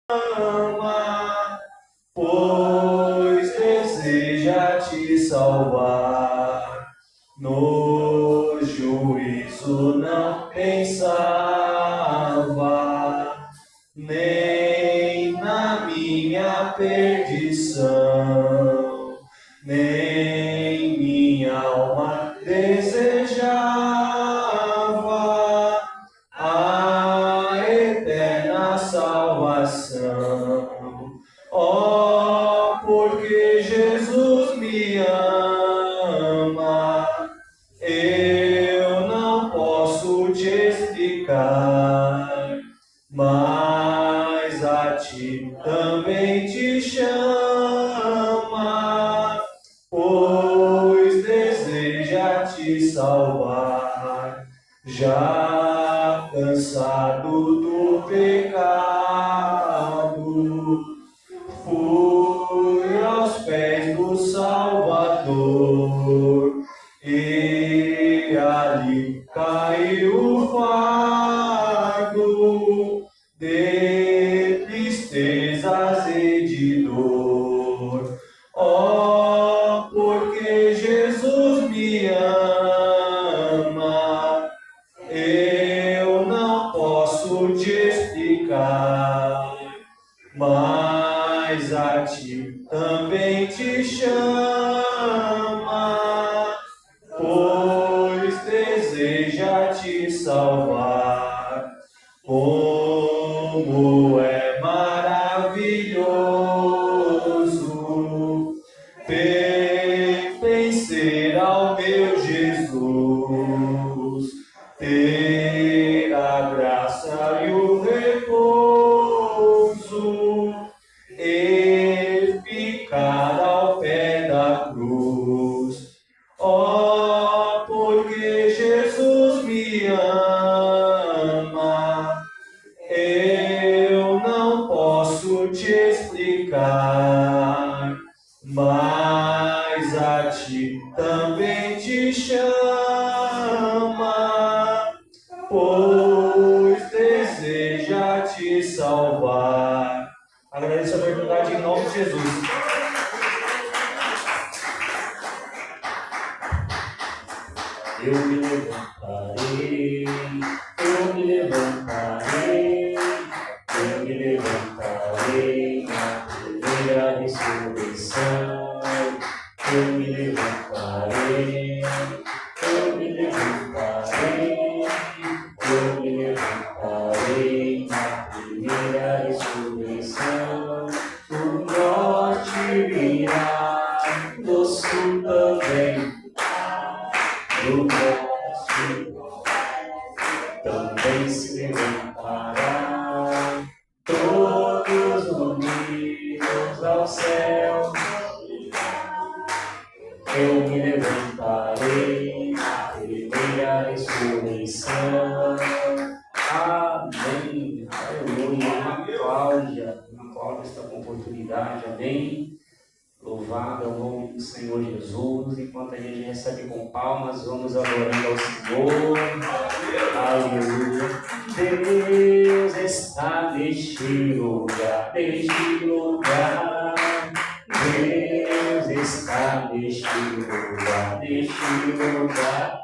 ama, pois deseja te salvar. No juízo não pensava, nem na minha perdição, nem minha alma desejava a eterna salvação. Oh, porque Jesus me ama, eu não posso te explicar, mas a ti também te chama, pois deseja te salvar. Já cansado do pecado, fui aos pés do Salvador, e ali caiu o fardo de tristezas e de dor. Oh, porque Jesus me ama, eu não posso te explicar, mas a ti também te chama, pois deseja te salvar. Como é maravilhoso pertencer ao meu Jesus, ter a graça e o repouso e ficar ao pé da cruz. Oh, porque Jesus me ama, eu não posso te explicar, mas a ti também te chama, pois deseja te salvar. Agradeço a oportunidade em nome de Jesus. Eu me levantarei, eu me levantarei, eu me levantarei na primeira ressurreição. Eu me levantarei, eu me levantarei, eu me levantarei na primeira ressurreição. O norte virá, do sul também, do norte também se levantará, todos unidos ao céu. Eu me levantarei na primeira ressurreição. Amém. Aleluia. Cláudia está com oportunidade. Amém. Louvado é o nome do Senhor Jesus. Enquanto a gente recebe com palmas, vamos adorando ao Senhor. Aleluia. Deus está neste lugar, neste lugar. Deus está neste lugar, neste lugar.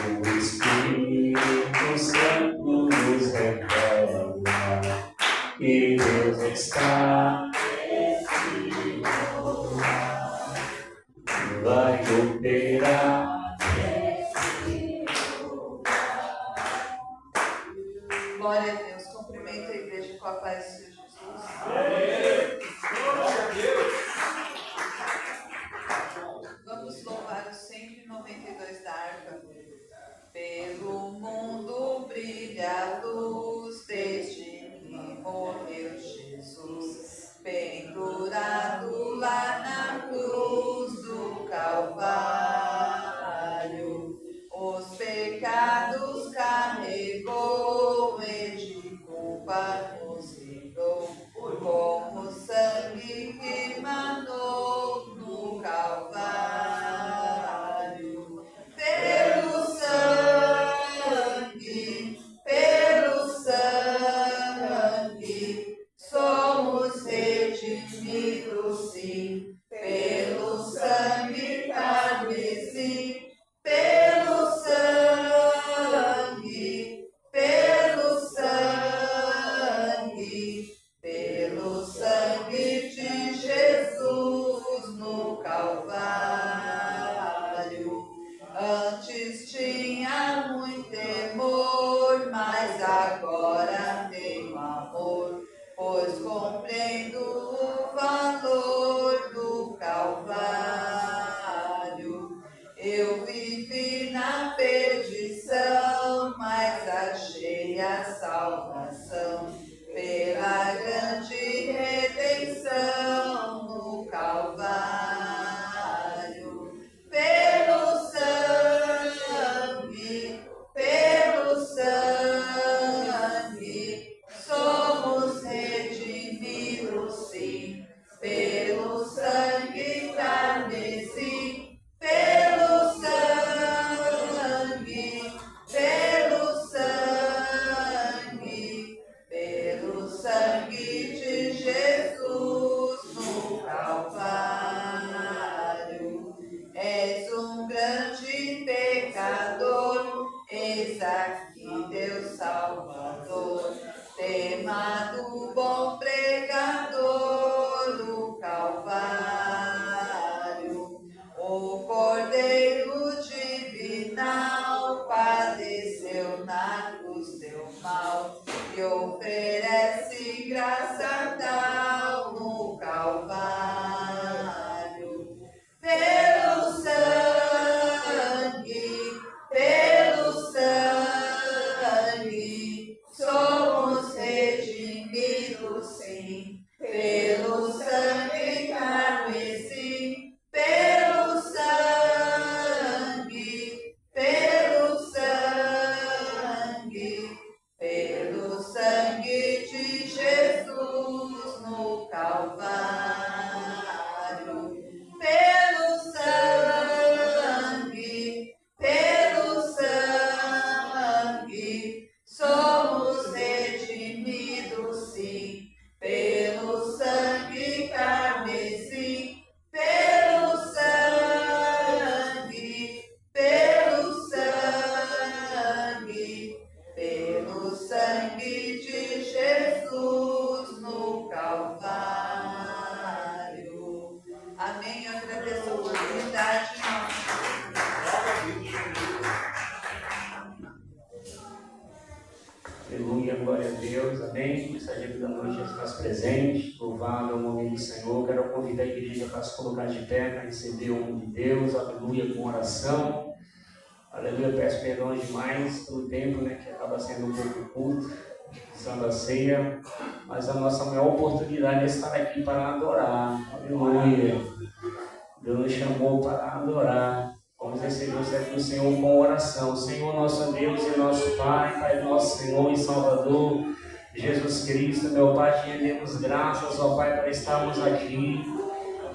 O Espírito Santo nos revela que Deus está neste lugar. Vai operar nesse lugar. Glória a Deus. Cumprimento a igreja com a paz do Senhor Jesus. Glória a Deus. Vamos louvar o 192 da harpa. Pelo mundo brilha a luz desde que morreu Jesus, pendurado lá na cruz do Calvário. Os pecados carregou e de culpa nos livrou, como sim, pelo sangue carmesim, pelo sangue, pelo sangue, pelo sangue de Jesus no Calvário, pelo sangue, somos redimidos, sim, pelo sangue carmesim, pelo sangue, pelo sangue de Jesus no Calvário. Amém. Eu agradeço a oportunidade, irmãos. Aleluia, glória a Deus, amém. Essa dia da noite já está presente, louvado é o nome do Senhor. Quero convidar a igreja para se colocar de pé, para receber o nome de Deus, aleluia, com oração. Aleluia, peço perdão demais pelo tempo, que acaba sendo um pouco curto, Santa Ceia, mas a nossa maior oportunidade é estar aqui para adorar, aleluia. Deus nos chamou para adorar. Vamos receber o certo do Senhor com oração. Senhor, nosso Deus e nosso Pai, Pai nosso Senhor e Salvador, Jesus Cristo, meu Pai, te rendemos graças, ó Pai, para estarmos aqui,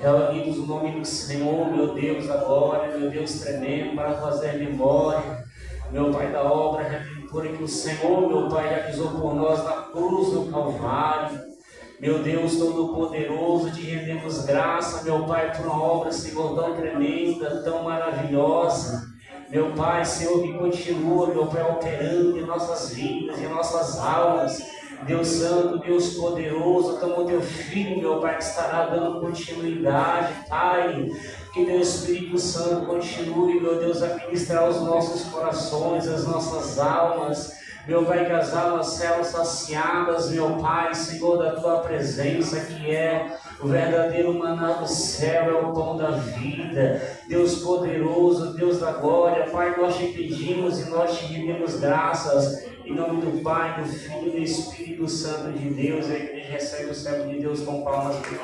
reunidos no nome do Senhor, meu Deus da glória, meu Deus tremendo, para fazer memória, meu Pai, da obra redentora que o Senhor, meu Pai, realizou por nós na cruz do Calvário. Meu Deus Todo-Poderoso, te rendemos graça, meu Pai, por uma obra, Senhor, tão tremenda, tão maravilhosa. Meu Pai, Senhor, que continua, meu Pai, operando em nossas vidas, em nossas almas. Deus Santo, Deus Poderoso, como teu Filho, meu Pai, que estará dando continuidade, Pai. Que teu Espírito Santo continue, meu Deus, a ministrar os nossos corações, as nossas almas. Meu Pai, que as almas sejam saciadas, meu Pai, Senhor, da Tua presença, que é o verdadeiro maná do céu, é o pão da vida. Deus poderoso, Deus da glória, Pai, nós te pedimos e nós te rendemos graças, em nome do Pai, do Filho e do Espírito Santo de Deus. A igreja recebe o servo de Deus com palmas de fé.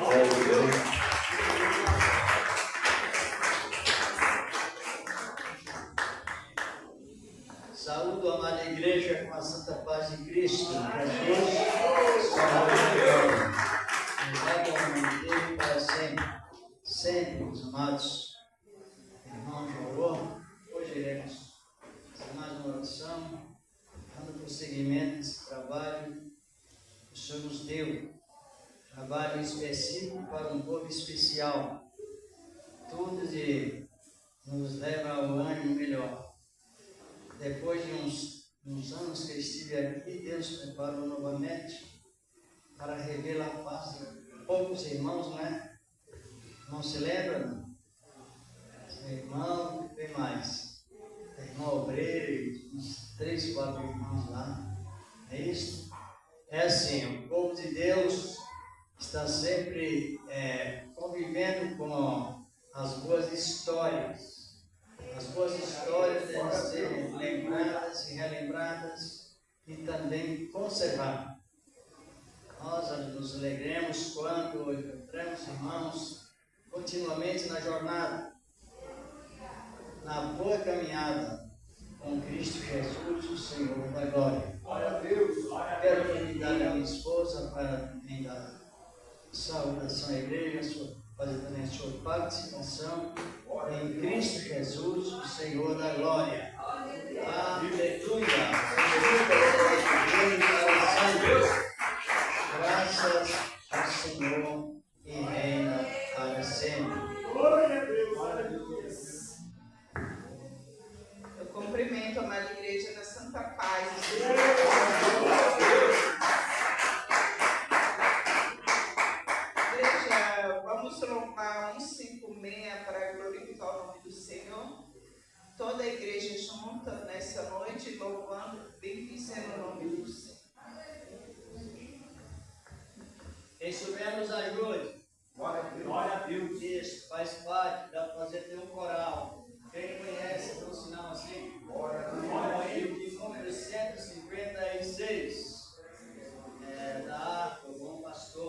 Saúdo a amada igreja com a santa paz de Cristo. Jesus, louvado ao nome dele para sempre. Sempre, meus amados irmãos de Orô, hoje iremos fazer mais uma oração, dando prosseguimento nesse trabalho que o Senhor nos deu. Trabalho específico para um povo especial. Tudo nos leva ao ânimo melhor. Depois de uns anos que eu estive aqui, Deus preparou novamente para revelar a face de poucos irmãos, né? Não se lembra, não? Seu irmão, tem mais. Irmão obreiro, uns 3, 4 irmãos lá. É isso? É assim, o povo de Deus está sempre convivendo com as boas histórias. As boas histórias devem ser lembradas e relembradas e também conservadas. Nós nos alegremos quando encontramos irmãos continuamente na jornada, na boa caminhada com Cristo Jesus, o Senhor da glória. Glória a Deus. Quero convidar a minha esposa para também dar saudação à igreja, fazer também a sua participação em Cristo Jesus, o Senhor da glória. Aleluia. Graças ao Senhor e reina para sempre. Glória a Deus. Eu cumprimento a amada igreja da Santa Paz. Igreja, vamos louvar 156 para glorificar o nome do Senhor. Toda a igreja junta nessa noite, louvando, bendizendo o nome do Senhor. Quem souber nos ajude. Glória a Deus. Isso faz parte, dá para fazer ter um coral. Quem conhece, dá um sinal assim. Glória a Deus. Olha de número 156. Da o bom pastor.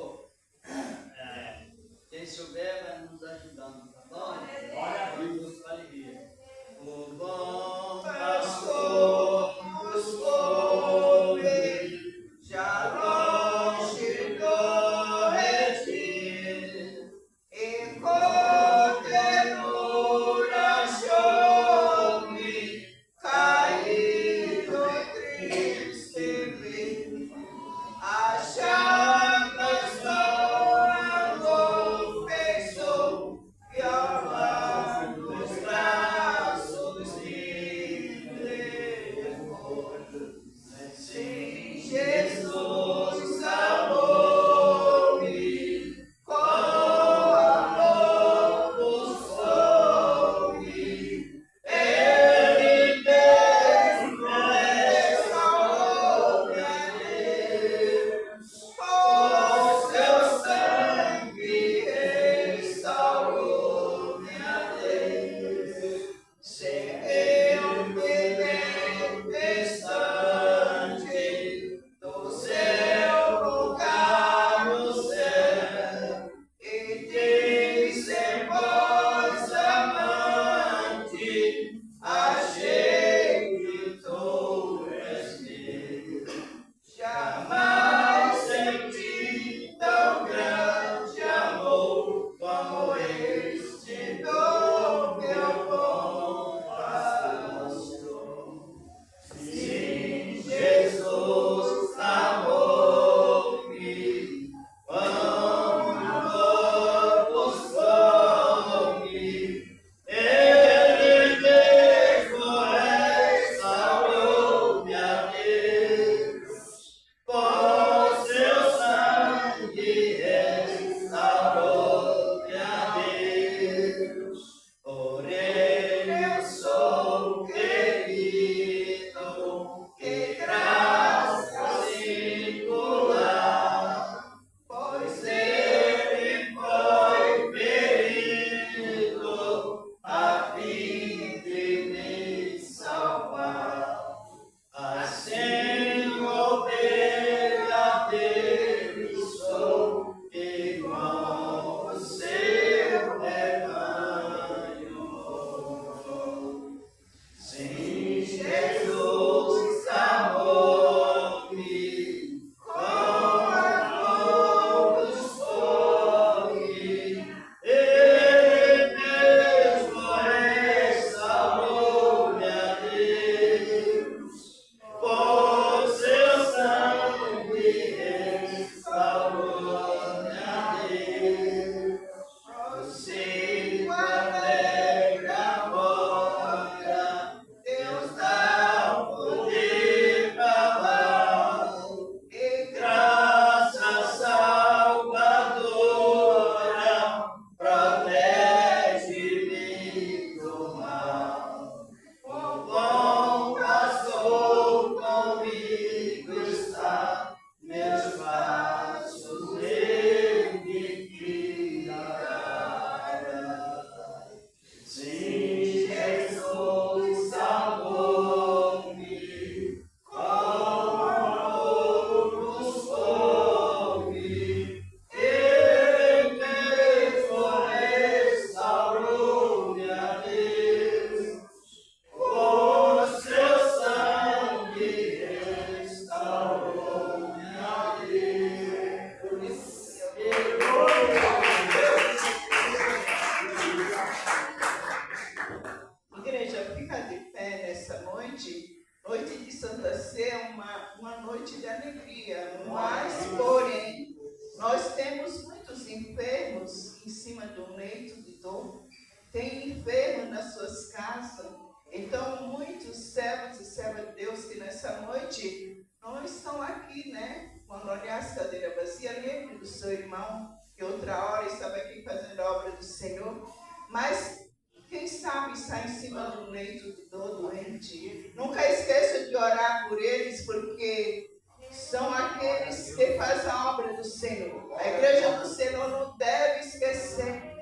tem enfermo nas suas casas. Então, muitos servos e servas de Deus que nessa noite não estão aqui, né? Quando olhar as cadeiras vazias, lembre do seu irmão, que outra hora estava aqui fazendo a obra do Senhor. Mas, quem sabe está em cima do leito de dor, doente. Nunca esqueça de orar por eles, porque são aqueles que fazem a obra do Senhor. A igreja do Senhor não deve esquecer.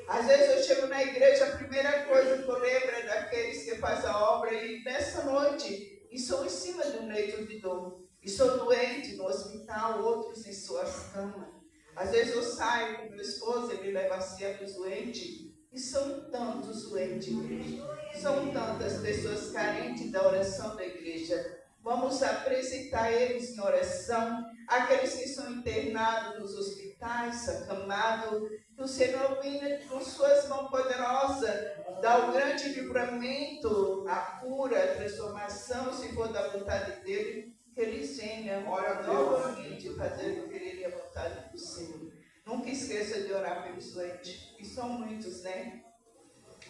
Às vezes eu chego na igreja, a primeira coisa que eu lembro é daqueles que fazem a obra, e nessa noite estão em cima de um leito de dor. Estou doente no hospital, outros em suas camas. Às vezes eu saio com meu esposo, ele leva sempre os doentes. E são tantos doentes, igreja. São tantas pessoas carentes da oração da igreja. Vamos apresentar eles em oração. Aqueles que são internados nos hospitais, acamados. Que o Senhor venha com suas mãos poderosas, dar o grande livramento, a cura, a transformação, se for da vontade dele. Que eles venham novamente fazendo querer a vontade do Senhor. Nunca esqueça de orar pelos doentes, que são muitos, né?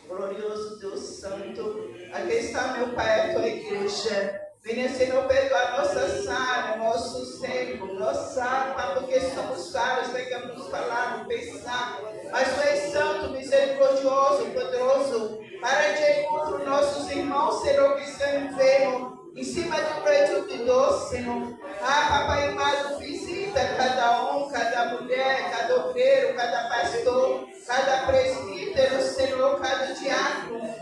Glorioso Deus Santo, aqui está meu Pai, a tua igreja. Venha, Senhor, perdoar nossa falha, nosso seco, nossa alma, porque somos falhos, pecamos falar, não pensar. Mas tu és santo, misericordioso, poderoso, para de encontro nossos irmãos, Senhor, que estão enfermos. Em cima do leito de dor, Senhor. Papai amado, visita cada um, cada mulher, cada obreiro, cada pastor, cada presbítero, Senhor, cada diácono,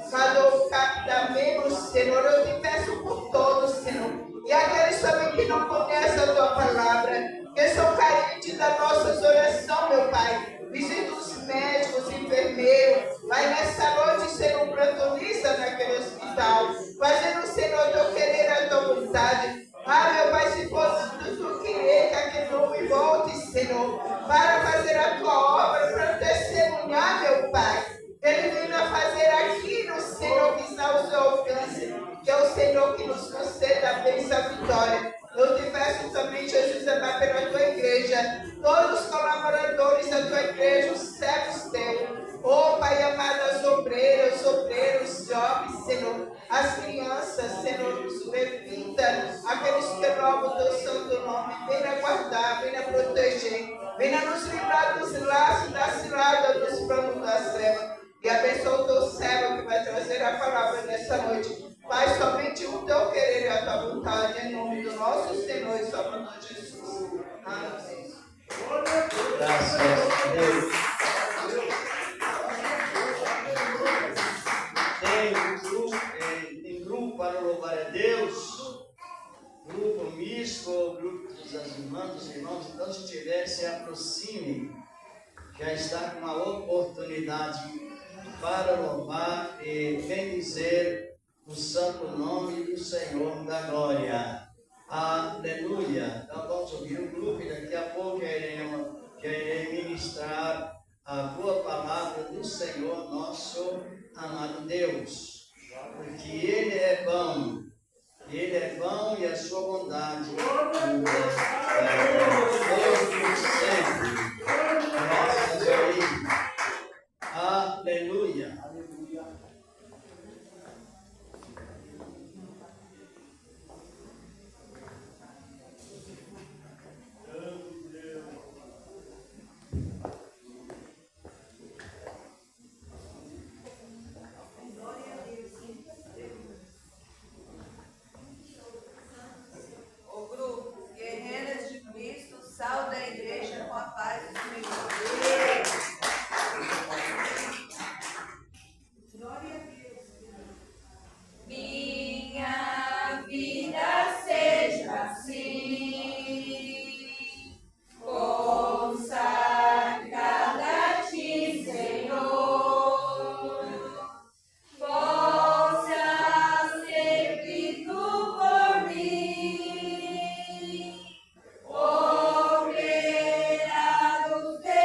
cada membro, Senhor. Eu te peço por todos, Senhor. E aqueles também que não conhecem a tua palavra, que são carentes das nossas orações, meu Pai. Visita os médicos, enfermeiros. Vai nessa noite ser um plantonista naquele hospital. Fazendo, Senhor, teu querer a tua vontade. Meu Pai, se fosse do tu querer que aquele homem volte, Senhor, para fazer a tua obra, para testemunhar, meu Pai. Ele vindo a fazer aquilo, Senhor, que está ao seu alcance. Que é o Senhor que nos conceda a bênção, a vitória. Eu te peço também, Jesus, amar pela tua igreja, todos os colaboradores da tua igreja, os servos teus. Pai amado, as obreiras, obreiros, jovens, Senhor, as crianças, Senhor, os levitas, aqueles que louvam o teu santo nome, venha guardar, venha proteger, venha nos livrar dos laços, da cilada, dos planos das trevas. E abençoa o teu servo que vai trazer a palavra nessa noite. Faz somente o teu querer e a tua vontade, em nome do nosso Senhor e Salvador Jesus. Amém. Graças a Deus. Tem grupo para louvar a Deus, grupo misto, grupo das irmãs, dos irmãos. Então, se tiver, se aproxime. Já está com uma oportunidade para louvar e bendizer o santo nome do Senhor da glória. Aleluia. Então vamos ouvir o grupo e daqui a pouco queremos ministrar a boa palavra do Senhor, nosso amado Deus. Porque Ele é bom. Ele é bom e a sua bondade é sempre. Graças a Ele. Aleluia. Sauda a igreja com a paz do Senhor. Glória a Deus. Minha vida seja assim, consagrada a ti, Senhor. Possa sempre tu por mim. Obrigado, Deus.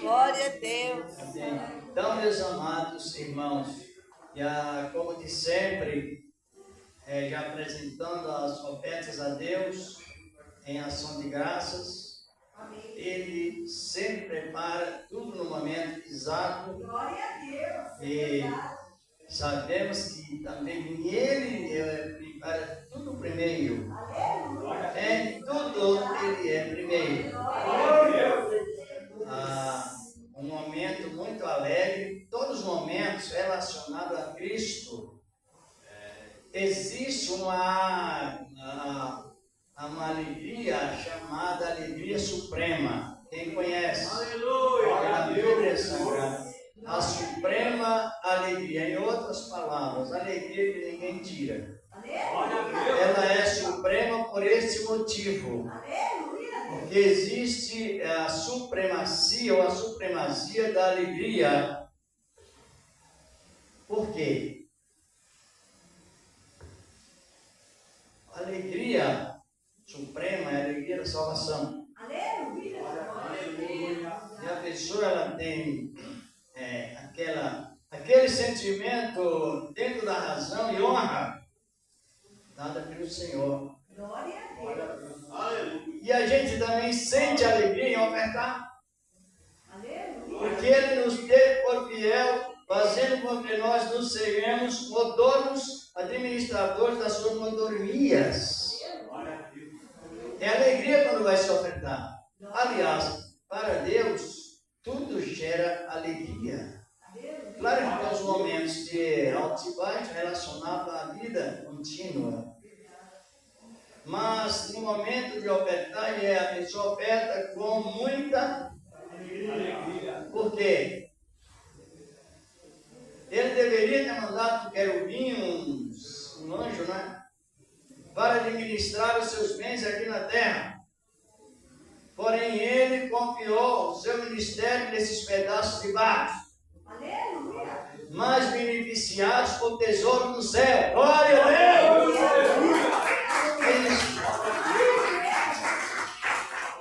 Glória a Deus. Amém. Então, meus amados irmãos, como de sempre, já apresentando as ofertas a Deus em ação de graças, Ele sempre prepara tudo no momento exato. Glória a Deus. E sabemos que também Ele prepara tudo primeiro. Em tudo Ele é primeiro. Um momento muito alegre, todos os momentos relacionados a Cristo, existe uma alegria chamada alegria suprema. Quem conhece? Aleluia! A Bíblia Sagrada. A suprema alegria, em outras palavras, alegria que ninguém tira. Ela é suprema por este motivo. Porque existe a supremacia ou a supremacia da alegria. Por quê? A alegria suprema é a alegria da salvação. E a pessoa ela tem aquele sentimento dentro da razão e honra dada pelo Senhor. E a gente também sente alegria em ofertar. Porque Ele nos teve por fiel, fazendo com que nós nos sejamos donos, administradores das suas mordomias. É alegria quando vai se ofertar. Aliás, para Deus, tudo gera alegria. Claro que tem os momentos de altos e baixos relacionados à vida contínua. Mas no momento de ofertar, a pessoa oferta com muita alegria. Por quê? Ele deveria ter mandado para o querubim um anjo, né? Para administrar os seus bens aqui na terra. Porém, ele confiou o seu ministério nesses pedaços de barro, mas beneficiados por tesouro do céu. Glória a Deus!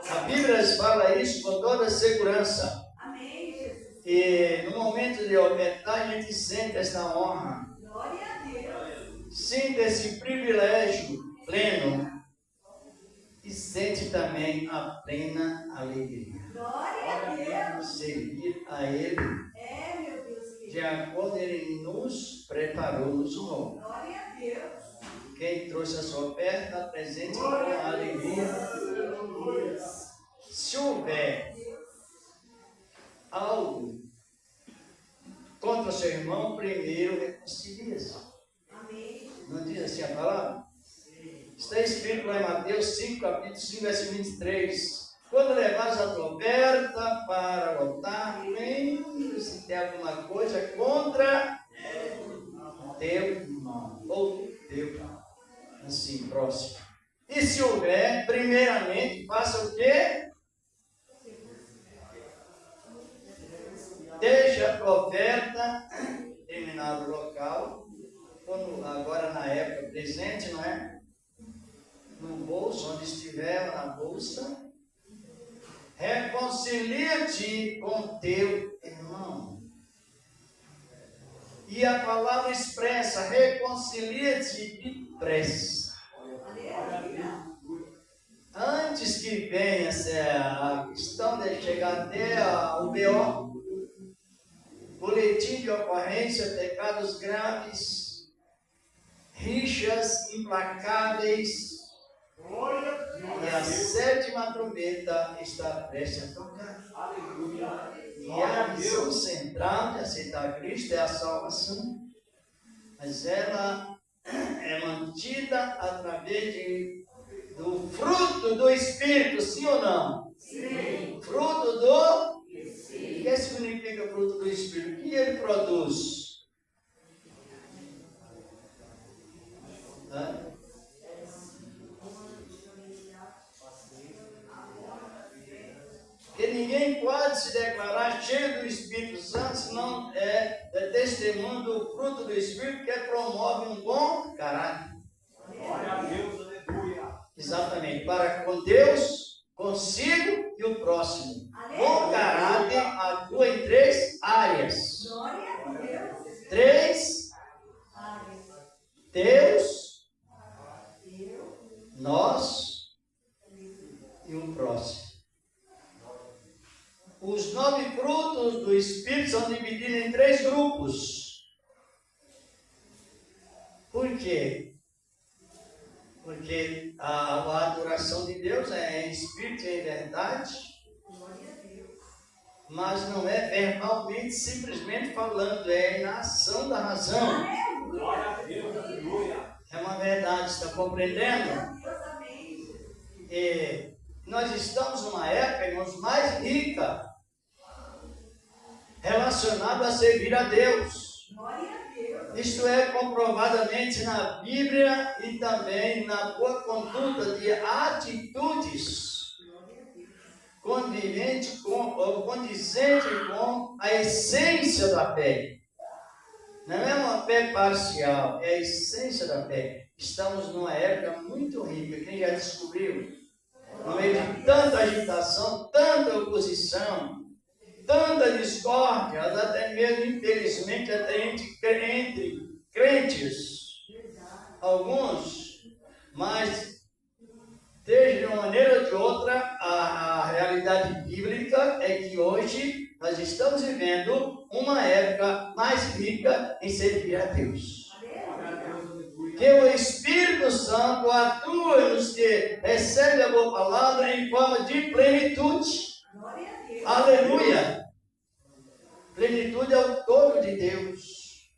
A Bíblia fala isso com toda segurança. E no momento de ofertar, a gente sente essa honra. Sente esse privilégio pleno. E sente também a plena alegria. Servir a Ele de acordo com Ele nos preparou, nos honrou. Quem trouxe a sua oferta, apresente com a alegria. Se houver algo contra o seu irmão, primeiro reconcilia-se. Não diz assim a palavra? Está escrito lá em Mateus 5, capítulo 5, versículo 23. Quando levares a tua oferta para o altar, lembre se tem alguma coisa contra teu irmão ou teu assim, próximo. E se houver, primeiramente, faça o quê? Deixa a tua oferta em determinado local, agora na época presente, não é? No bolso, onde estiver, na bolsa. Reconcilia-te com teu irmão. E a palavra expressa, reconcilia-te depressa. Antes que venha a questão de chegar até o BO, boletim de ocorrência, pecados graves, rixas implacáveis, e a sétima trombeta está prestes a tocar. E a missão central de aceitar Cristo é a salvação. Mas ela é mantida através do fruto do Espírito, sim ou não? Sim. Fruto do Espírito. O que significa fruto do Espírito? O que ele produz? Porque ninguém pode se declarar cheio do Espírito Santo se não é testemunho do fruto do Espírito, que promove um bom caráter. Glória a Deus, aleluia. Exatamente, para com Deus consigo e o próximo. O caráter atua em 3 áreas. Glória a Deus. 3: Deus, nós e o próximo. Os 9 frutos do Espírito são divididos em 3 grupos. Por quê? Porque a adoração de Deus é em espírito e em verdade, mas não é verbalmente, simplesmente falando, é na ação da razão. É uma verdade, está compreendendo? E nós estamos numa época, irmãos, mais rica, relacionada a servir a Deus. Isto é comprovadamente na Bíblia e também na boa conduta de atitudes condizente com a essência da fé. Não é uma fé parcial, é a essência da fé. Estamos numa época muito rica, quem já descobriu? No meio de tanta agitação, tanta oposição, tanta discórdia, até mesmo, infelizmente, até entre crentes, alguns, mas, de uma maneira ou de outra, a realidade bíblica é que hoje nós estamos vivendo uma época mais rica em servir a Deus. Que o Espírito Santo atua nos que recebe a boa palavra em forma de plenitude. Aleluia! Plenitude é o todo de Deus,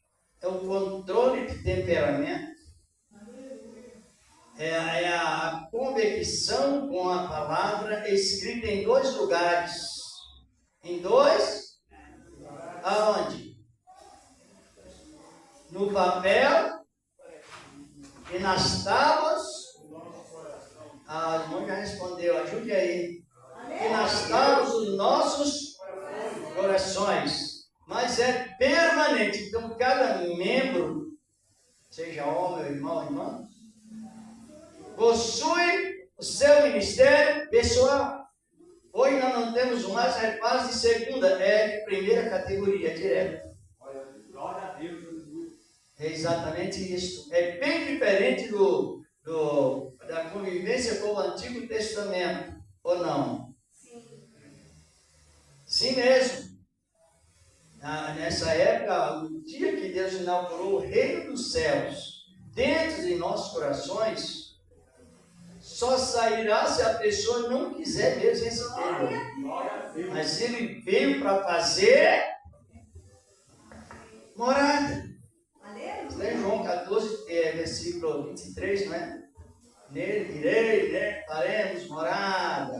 é o controle de temperamento, é a convicção com a palavra escrita em 2 lugares. Em 2? Aonde? No papel e nas tábuas. A irmã já respondeu, ajude aí. E nas tábuas dos nossos corações, mas é permanente. Então, cada membro, seja homem ou irmão ou irmã, possui o seu ministério pessoal. Hoje nós não temos mais reparo de segunda, é de primeira categoria, direto. É exatamente isso. É bem diferente da convivência com o Antigo Testamento, ou não? Sim mesmo. Nessa época, o dia que Deus inaugurou o reino dos céus dentro de nossos corações, só sairá se a pessoa não quiser mesmo recebê-lo. Mas ele veio para fazer morada. Está em João 14, versículo 23, não é? Nele direi, né? Faremos morada.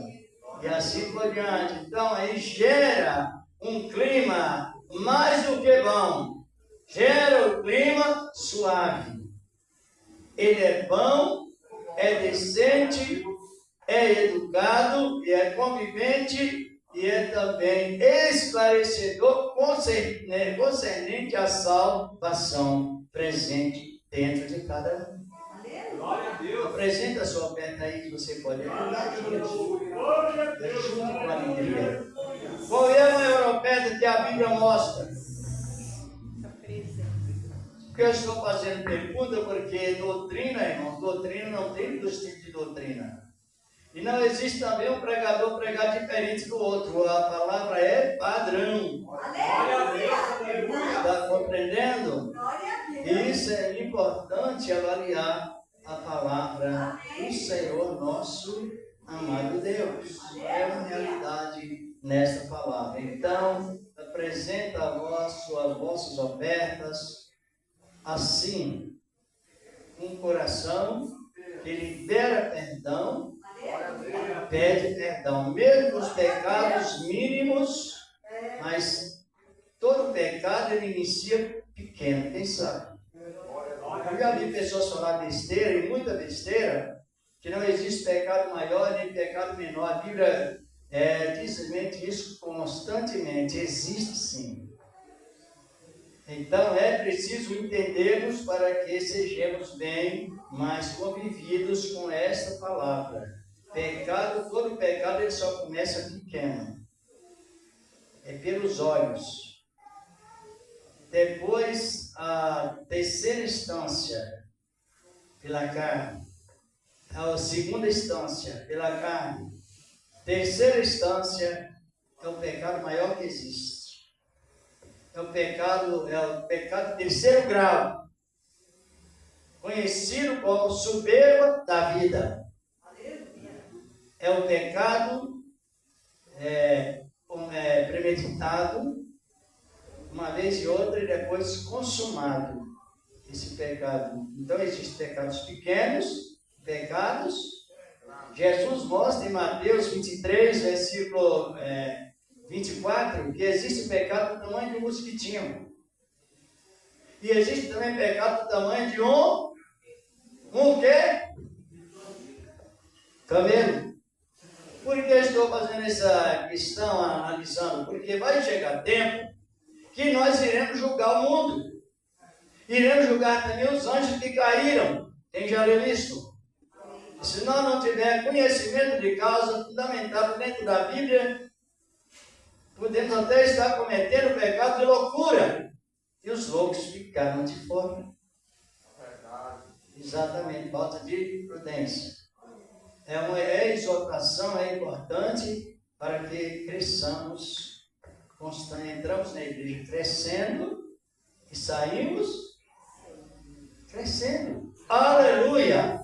E assim por diante. Então aí gera um clima mais do que bom. Gera o clima suave. Ele é bom, é decente, é educado, e é convivente e é também esclarecedor concernente à salvação presente dentro de cada um. Glória a Deus. Apresenta a sua oferta aí que você pode ajudar, gente. Ajude com alegria. Qual é a maior oferta que a Bíblia mostra? Porque eu estou fazendo pergunta porque doutrina, irmãos, doutrina não tem 2 tipos de doutrina. E não existe também um pregador pregar diferente do outro. A palavra é padrão. Glória a Deus. Está compreendendo? Glória a Deus. E isso é importante avaliar a palavra do Senhor nosso amado Deus. É uma realidade nessa palavra. Então, apresenta a vós as vossas ofertas, assim, um coração que libera perdão, pede perdão, mesmo os pecados mínimos, mas todo pecado ele inicia pequeno, quem sabe? Eu já vi pessoas falar besteira, e muita besteira, que não existe pecado maior nem pecado menor. A Bíblia diz isso constantemente, existe sim. Então é preciso entendermos para que sejamos bem mais convividos com esta palavra. Pecado, todo pecado ele só começa pequeno. É pelos olhos. Depois, a terceira instância, pela carne. A segunda instância, pela carne. Terceira instância, é o pecado maior que existe. É o pecado de terceiro grau. Conhecido como soberba da vida. É o pecado premeditado, uma vez e outra, e depois consumado, esse pecado. Então, existem pecados pequenos, pecados. Jesus mostra em Mateus 23, versículo 24, que existe pecado do tamanho de um mosquitinho. E existe também pecado do tamanho de um quê? Camelo. Por que estou fazendo essa questão, analisando? Porque vai chegar tempo que nós iremos julgar o mundo. Iremos julgar também os anjos que caíram. Quem já leu isso? Se nós não tiver conhecimento de causa fundamentado dentro da Bíblia, podemos até estar cometendo pecado de loucura. E os loucos ficaram de fora. Exatamente, falta de prudência. Exortação é importante para que cresçamos, entramos na igreja crescendo e saímos crescendo. Aleluia!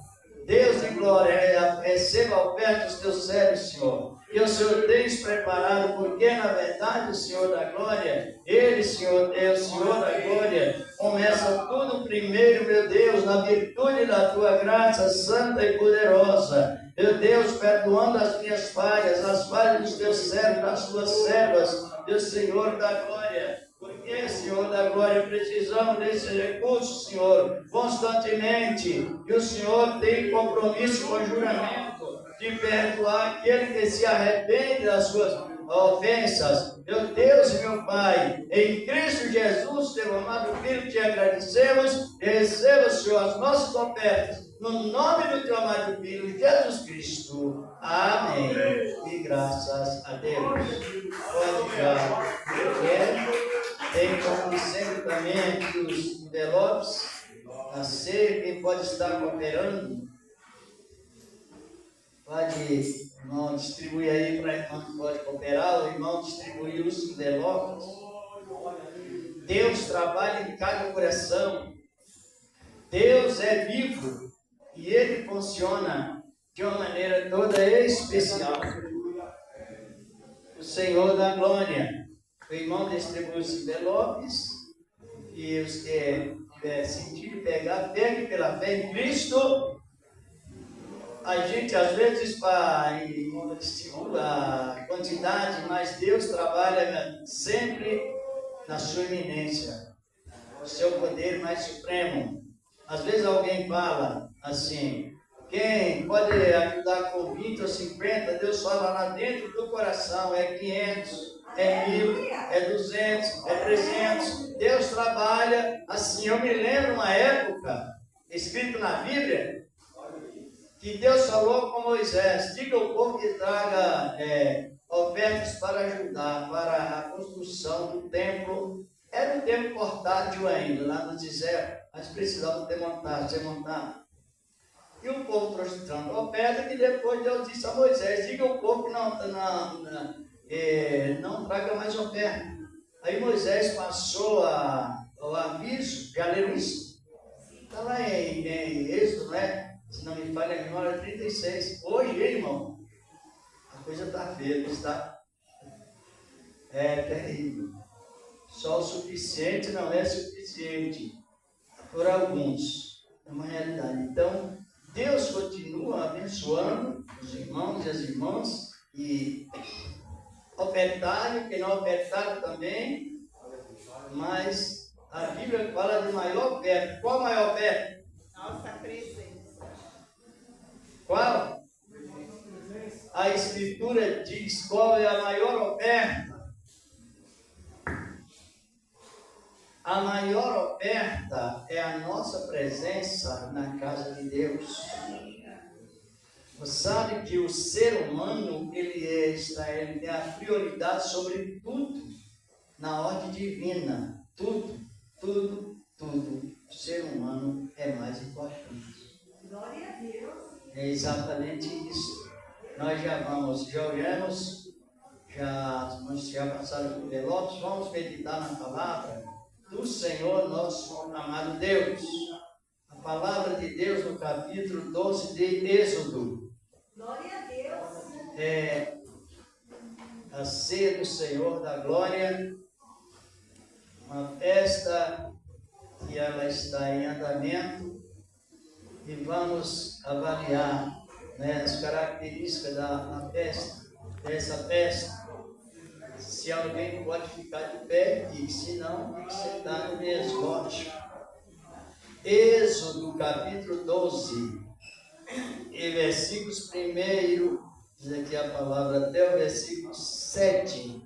Deus de glória, receba a oferta dos teus servos, Senhor. E o Senhor tens preparado, porque na verdade o Senhor da glória, Ele, Senhor Deus, Senhor da glória, começa tudo primeiro, meu Deus, na virtude da tua graça santa e poderosa. Meu Deus, perdoando as minhas falhas, as falhas dos teus servos, das tuas servas, meu Senhor da glória. Porque, Senhor da glória, precisamos desse recurso, Senhor, constantemente. E o Senhor tem compromisso com o juramento de perdoar aquele que se arrepende das suas ofensas. Meu Deus e meu Pai, em Cristo Jesus, teu amado Filho, te agradecemos. Receba, Senhor, as nossas ofertas. No nome do teu amado Filho, Jesus Cristo. Amém. E graças a Deus. Pode já. Tem como sempre também aqui os envelopes. A ceia, quem pode estar cooperando, pode, irmão, distribuir aí para irmão que pode cooperar. O irmão distribuir os envelopes. Deus trabalha em cada coração. Deus é vivo. E Ele funciona de uma maneira toda especial. O Senhor da glória. O irmão distribui os envelopes. E os que tiver sentido pegar, pegue pela fé em Cristo. A gente às vezes estimula a quantidade, mas Deus trabalha sempre na sua iminência. O seu poder mais supremo. Às vezes alguém fala assim, quem pode ajudar com 20 ou 50, Deus fala lá dentro do coração, é 500, é 1000, é 200, é 300. Deus trabalha assim. Eu me lembro uma época, escrito na Bíblia, que Deus falou com Moisés, diga ao povo que traga ofertas para ajudar, para a construção do templo. Era um templo portátil ainda, lá no deserto. Mas precisava ser montado. E o povo trouxe oferta, que depois Deus disse a Moisés, diga ao povo que não traga mais oferta. Aí Moisés passou o aviso, já leram isso? Está lá em Êxodo, né? Se não me falha a memória, 36. Hoje, irmão, a coisa está feia, está? É terrível. Só o suficiente não é suficiente. Por alguns, é uma realidade. Então, Deus continua abençoando os irmãos e as irmãs, e ofertário, que não ofertaram também, mas a Bíblia fala de maior oferta. Qual a maior oferta? Nossa presença. Qual? A Escritura diz qual é a maior oferta. A maior oferta é a nossa presença na casa de Deus. Você sabe que o ser humano, ele tem a prioridade sobre tudo na ordem divina. Tudo. O ser humano é mais importante. Glória a Deus. É exatamente isso. Nós já oramos, já passaram por envelopes, vamos meditar na palavra do Senhor, nosso amado Deus. A palavra de Deus no capítulo 12 de Êxodo. Glória a Deus. É a ceia do Senhor da glória, uma festa que ela está em andamento, e vamos avaliar, né, as características dessa festa. Se alguém pode ficar de pé, e se não, tem que sentar no mesmo, lógico. Êxodo capítulo 12, e versículos 1, diz aqui a palavra, até o versículo 7.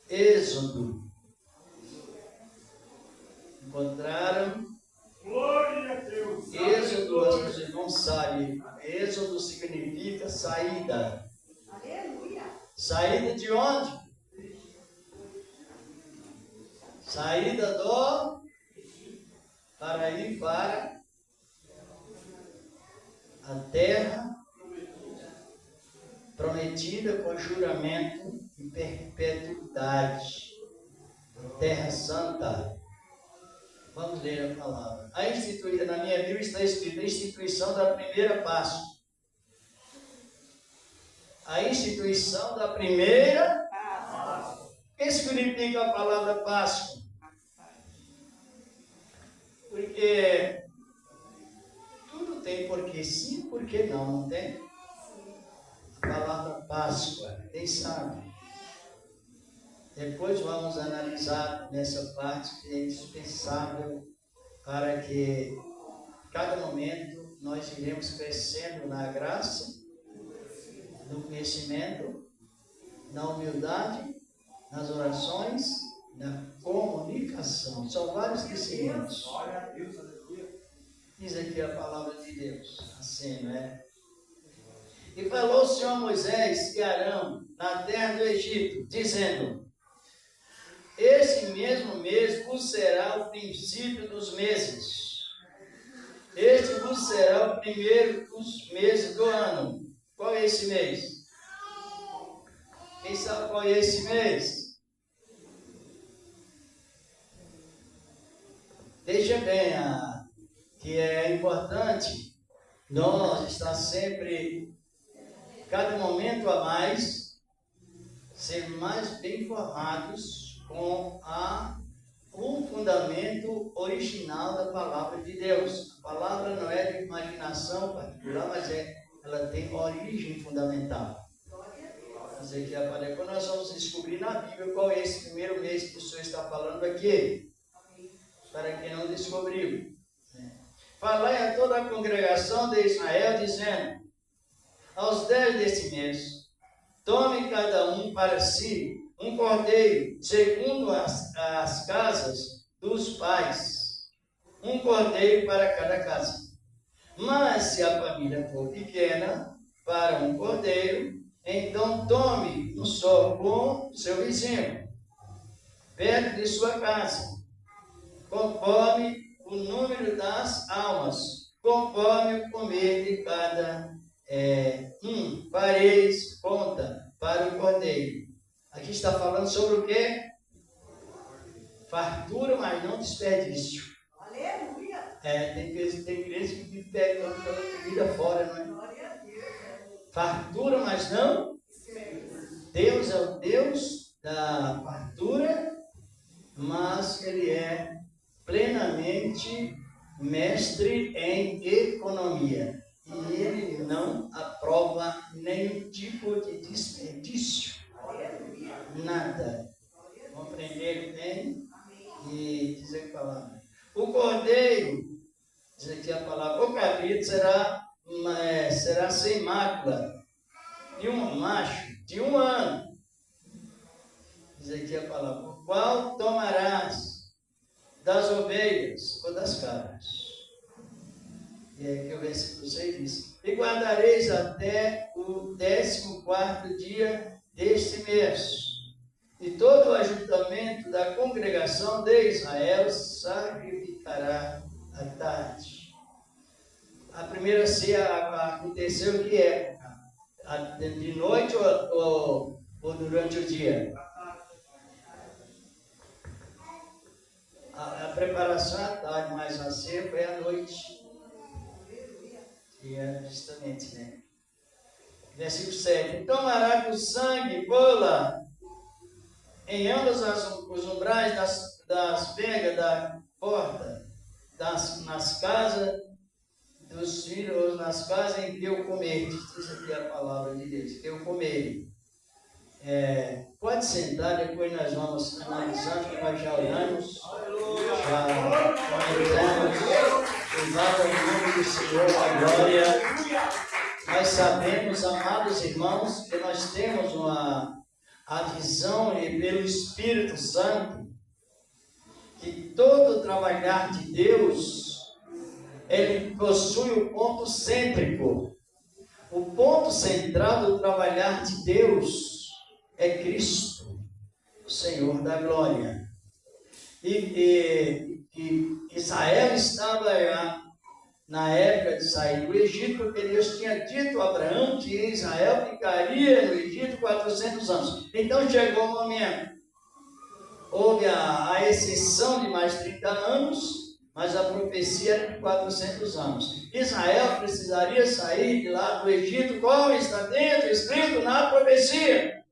Êxodo. Encontraram? Glória a Deus. Êxodo, os irmãos sabem, êxodo significa saída. Aleluia. Saída de onde? Saída do para ir para a terra prometida com juramento e perpetuidade. Terra Santa. Vamos ler a palavra. Na minha Bíblia está escrito a instituição da primeira Páscoa. A instituição da primeira Páscoa. O que significa a palavra Páscoa? Porque tudo tem porquê sim, porquê não, não tem? A palavra Páscoa, quem sabe? Depois vamos analisar nessa parte que é indispensável para que cada momento nós iremos crescendo na graça, no conhecimento, na humildade, nas orações, na comunicação. São vários disciplinas. Diz aqui a palavra de Deus, assim, não é? E falou o Senhor Moisés e Arão na terra do Egito, dizendo: este mesmo mês vos será o princípio dos meses. Este vos será o primeiro dos meses do ano. Qual é esse mês? Quem sabe qual é esse mês? Veja bem, que é importante nós estar sempre, cada momento a mais, ser mais bem informados com o fundamento original da palavra de Deus. A palavra não é de imaginação particular, mas ela tem origem fundamental. Mas aqui aparece, quando nós vamos descobrir na Bíblia qual é esse primeiro mês que o Senhor está falando aqui, para quem não descobriu. Falai a toda a congregação de Israel, dizendo: aos 10 deste mês, tome cada um para si um cordeiro, segundo as casas dos pais, um cordeiro para cada casa. Mas se a família for pequena, para um cordeiro, então tome um só com seu vizinho, perto de sua casa, conforme o número das almas, conforme o comer de cada pareis conta para o cordeiro. Aqui está falando sobre o quê? Fartura, mas não desperdício. Aleluia. Tem igreja que pega comida fora, não é? Glória a Deus. Fartura, mas não. Deus é o Deus da fartura, mas Ele é plenamente mestre em economia. E Ele não aprova nenhum tipo de desperdício. Nada. Compreender bem e dizer a palavra. O cordeiro, diz aqui a palavra, o cabrito será sem mácula, de um macho, de 1 ano. Diz aqui a palavra, o qual tomarás das ovelhas ou das cabras. E aqui o versículo 6 diz: do 14º dia deste mês. E todo o ajuntamento da congregação de Israel sacrificará à tarde. A primeira ceia aconteceu que época? De noite ou durante o dia? A preparação à tarde, mas a ceia foi à noite. E é justamente, né? Versículo 7. Então tomará que o sangue pula em ambos os umbrais das pegas da porta, nas casas dos filhos, nas casas em que eu comer. Isso aqui é a palavra de Deus, que eu comer. Pode sentar, depois nós vamos analisando, que nós já oramos, já comentamos, louvado o nome do Senhor, a glória. Nós sabemos, amados irmãos, que nós temos a visão e pelo Espírito Santo, que todo trabalhar de Deus, ele possui o ponto cêntrico. O ponto central do trabalhar de Deus é Cristo, o Senhor da glória. E Israel estava na época de sair do Egito, porque Deus tinha dito a Abraão que Israel ficaria no Egito 400 anos. Então chegou o momento. Houve a exceção de mais 30 anos, mas a profecia era de 400 anos. Israel precisaria sair de lá do Egito, como está dentro, escrito na profecia.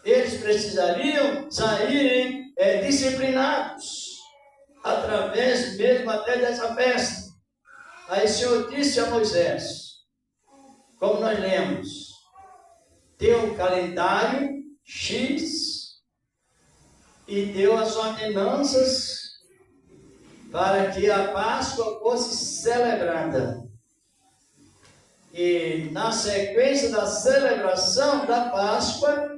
Eles precisariam saírem disciplinados, através mesmo até dessa festa. Aí o Senhor disse a Moisés, como nós lemos, deu um calendário X e deu as ordenanças para que a Páscoa fosse celebrada. E na sequência da celebração da Páscoa,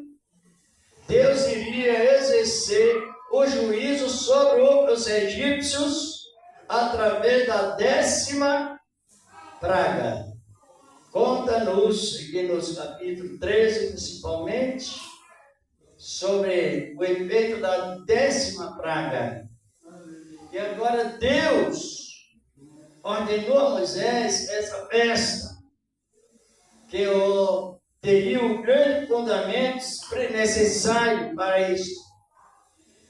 Deus iria exercer o juízo sobre os egípcios através da 10ª praga. Conta-nos, aqui nos capítulo 13, principalmente, sobre o efeito da 10ª praga. E agora Deus ordenou a Moisés essa festa, que teria um grande fundamento necessário para isso.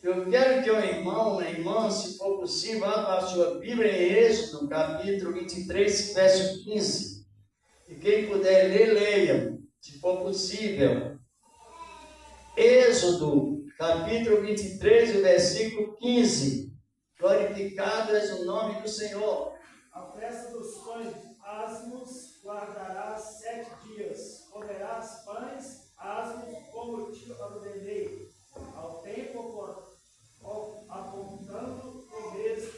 Eu quero que o irmão, a irmã, se for possível, vá para a sua Bíblia em Êxodo, capítulo 23, verso 15. E quem puder ler, leia, se for possível. Êxodo, capítulo 23, versículo 15. Glorificado és o nome do Senhor. A festa dos pães asmos guardarás 7 dias. Comerás pães asmos como te ordenei. Ao tempo apontando o mês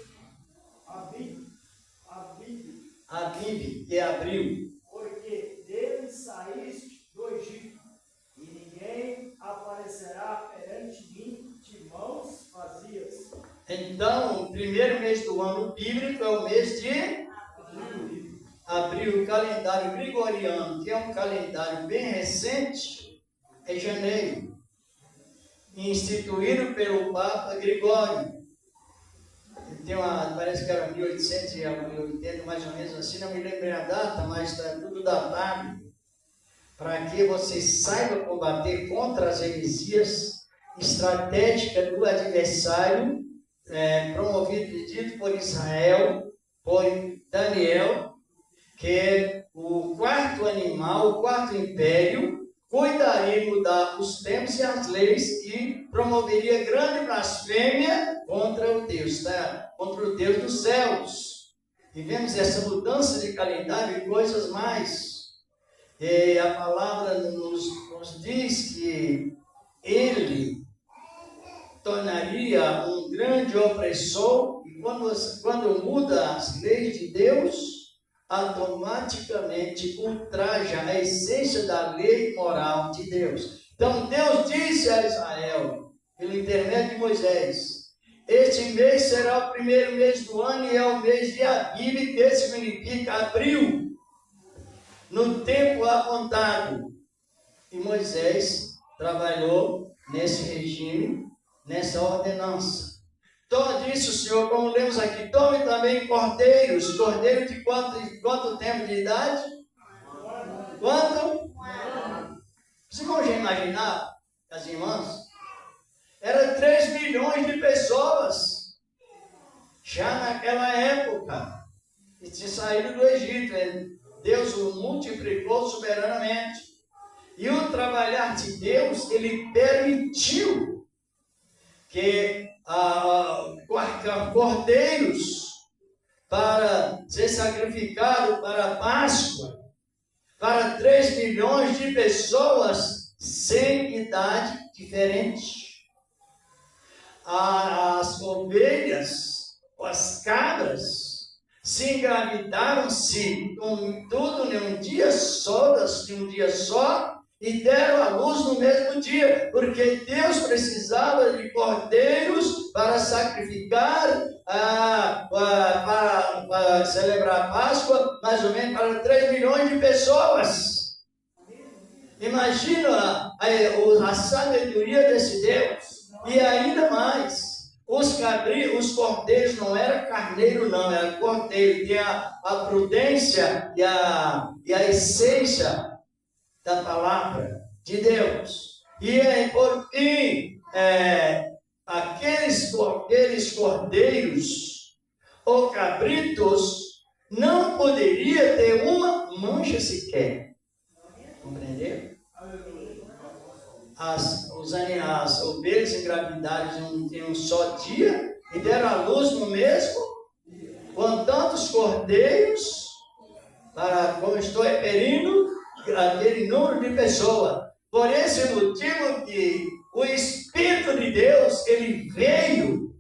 Abib, que abriu. porque dele saíste do Egito, e ninguém aparecerá perante mim de mãos vazias. Então, o primeiro mês do ano bíblico é o mês de abril. O calendário gregoriano, que é um calendário bem recente, é janeiro, instituído pelo Papa Gregório. Parece que era 1880, mais ou menos assim, não me lembro a data, mas está tudo datado, para que você saiba combater contra as heresias estratégicas do adversário, promovido e dito por Israel, por Daniel, que o quarto animal, o quarto império, cuidaria de mudar os tempos e as leis e promoveria grande blasfêmia contra o Deus, contra o Deus dos céus. E vemos essa mudança de calendário e coisas mais. E a palavra nos diz que ele tornaria um grande opressor, e quando muda as leis de Deus, automaticamente ultraja a essência da lei moral de Deus. Então Deus disse a Israel, pelo intermédio de Moisés, este mês será o primeiro mês do ano e é o mês de Abib, que significa abril. no tempo apontado. E Moisés trabalhou nesse regime, nessa ordenança. Então disse o Senhor, como lemos aqui, tome também cordeiros. Cordeiro de quanto tempo de idade? Quanto? Os irmãos já imaginaram, as irmãs? Era 3 milhões de pessoas, já naquela época, e tinha saído do Egito. Deus o multiplicou soberanamente. E o trabalhar de Deus, ele permitiu que cordeiros para ser sacrificados para a Páscoa, para 3 milhões de pessoas sem idade diferente. As ovelhas, as cabras, se engravidaram-se tudo em um dia só, e deram à luz no mesmo dia, porque Deus precisava de cordeiros para sacrificar, para celebrar a Páscoa, mais ou menos para 3 milhões de pessoas. Imagina a sabedoria desse Deus. E ainda mais, os cordeiros não era carneiro, não, era cordeiro. Tem a prudência e a essência da palavra de Deus. E por fim, aqueles cordeiros ou cabritos não poderia ter uma mancha sequer. Compreendeu? As ovelhas engravidaram em um só dia e deram à luz no mesmo, com tantos cordeiros, como estou referindo, aquele número de pessoas. Por esse motivo que o Espírito de Deus, ele veio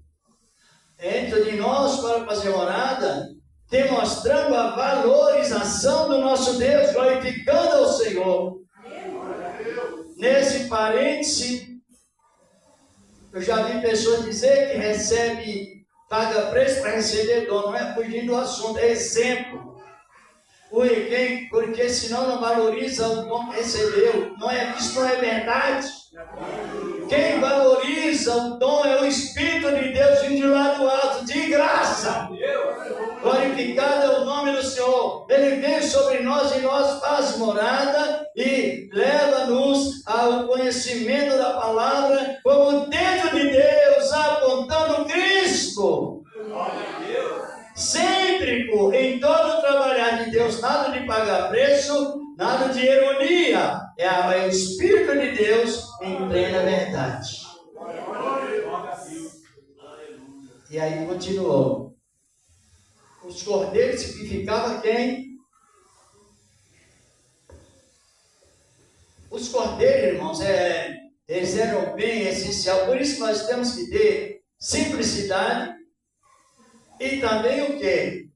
dentro de nós para fazer morada, demonstrando a valorização do nosso Deus, glorificando ao Senhor. Nesse parêntese, eu já vi pessoas dizer que paga preço para receber dom. Não é fugindo do assunto, é exemplo. Porque senão não valoriza o dom que recebeu. Isso não é verdade. Quem valoriza o dom é o Espírito de Deus vindo de lá do alto, de graça. Glorificado é o nome do Senhor. Ele vem sobre nós e nós faz morada e leva-nos ao conhecimento da palavra como o dedo de Deus apontando Cristo. Sempre, em todo o trabalhar de Deus, nada de pagar preço, nada de ironia. É o Espírito de Deus em plena verdade. E aí continuou. Os cordeiros significavam quem? Os cordeiros, irmãos, eles eram bem essencial. Por isso nós temos que ter simplicidade e também o quê?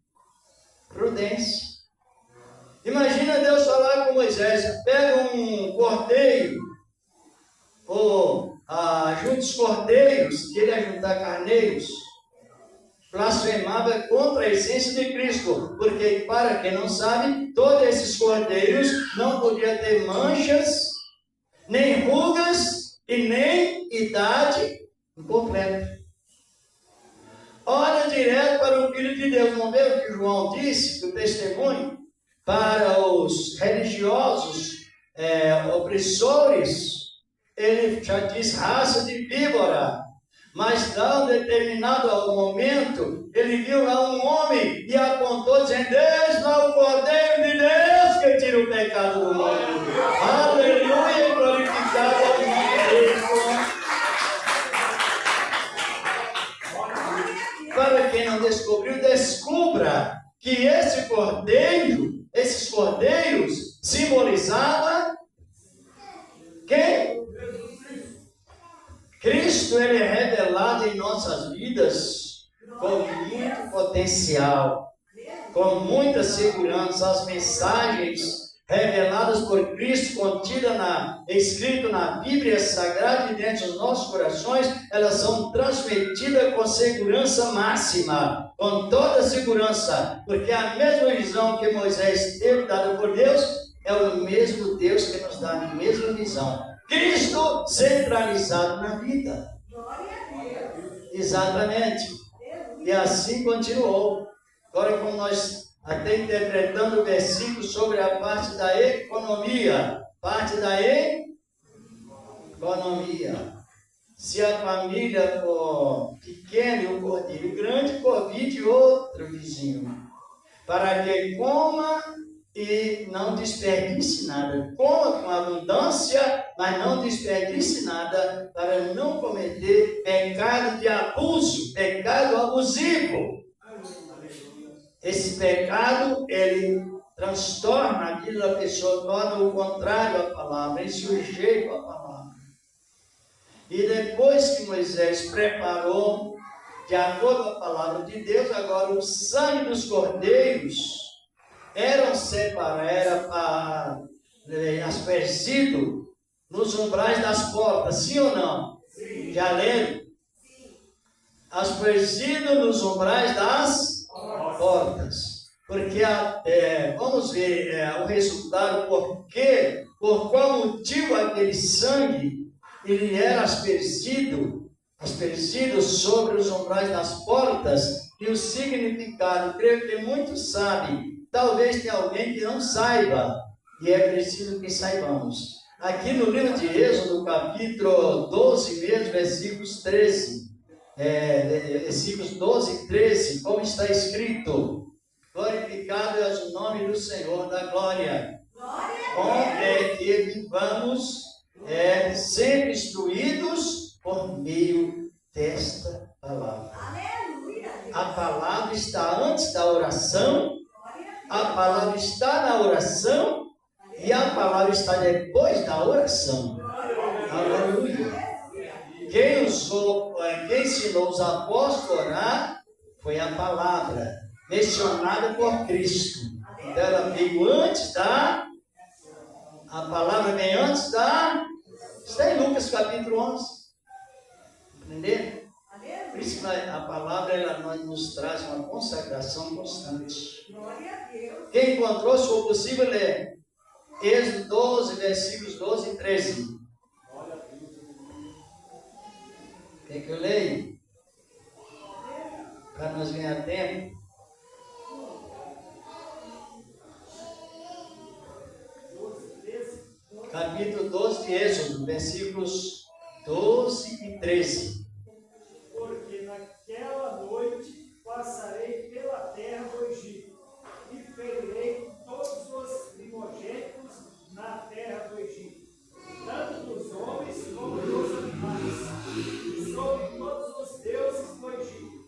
Prudência. Imagina Deus falar com Moisés: pega um cordeiro, ou junta os cordeiros, que ele ia juntar carneiros. Blasfemava contra a essência de Cristo, porque, para quem não sabe, todos esses cordeiros não podiam ter manchas, nem rugas e nem idade incompleta. Olha direto para o Filho de Deus. Vamos ver o que João disse, o testemunho, para os religiosos opressores. Ele já diz raça de víbora. Mas, a um determinado momento, ele viu lá um homem e apontou, dizendo: "Eis lá o Cordeiro de Deus que tira o pecado do mundo." Aleluia, glorificado ao nome de Deus. Para quem não descobriu, descubra que esses cordeiros, simbolizavam quem? Cristo, ele é revelado em nossas vidas com muito potencial, com muita segurança. As mensagens reveladas por Cristo, escritas na Bíblia Sagrada e dentro dos nossos corações, elas são transmitidas com segurança máxima, com toda segurança, porque a mesma visão que Moisés teve dada por Deus, é o mesmo Deus que nos dá a mesma visão. Cristo centralizado na vida. Glória a Deus. Exatamente. E assim continuou. Agora, como nós até interpretando o versículo sobre a parte da economia. Parte da economia. Se a família for pequena e o cordeiro grande, convide outro vizinho. Para que coma e não desperdice nada. Coma com abundância, mas não desperdice nada, para não cometer pecado de abuso, pecado abusivo. Esse pecado, ele transtorna a vida da pessoa, torna o contrário à palavra, insujeito à palavra. E depois que Moisés preparou, de acordo com a palavra de Deus, agora o sangue dos cordeiros era aspergido nos umbrais das portas, sim ou não? Sim. Já leram? Sim. Aspergido nos umbrais das portas. Porque, vamos ver o resultado, por qual motivo aquele sangue ele era aspergido sobre os umbrais das portas, e o significado, creio que muitos sabem. Talvez tenha alguém que não saiba, e é preciso que saibamos. Aqui no livro de Êxodo, capítulo 12 mesmo, versículos 13, versículos 12 e 13, como está escrito: glorificado é o nome do Senhor da glória, onde que vivamos, sempre instruídos por meio desta palavra. A palavra está antes da oração, a palavra está na oração e a palavra está depois da oração. Aleluia. Quem ensinou os apóstolos a orar foi a palavra, mencionada por Cristo. Então ela veio antes da... A palavra vem antes da... Está em Lucas capítulo 11. Entenderam? Por isso que a palavra ela nos traz uma consagração constante. Quem encontrou, se for possível, ler Êxodo 12, versículos 12 e 13. Quer que eu leia? Para nós ganhar tempo. Capítulo 12 de Êxodo, versículos 12 e 13. Porque naquela noite passarei pela terra do Egito e ferirei todos os primogênitos na terra do Egito, tanto dos homens como dos animais, e sobre todos os deuses do Egito.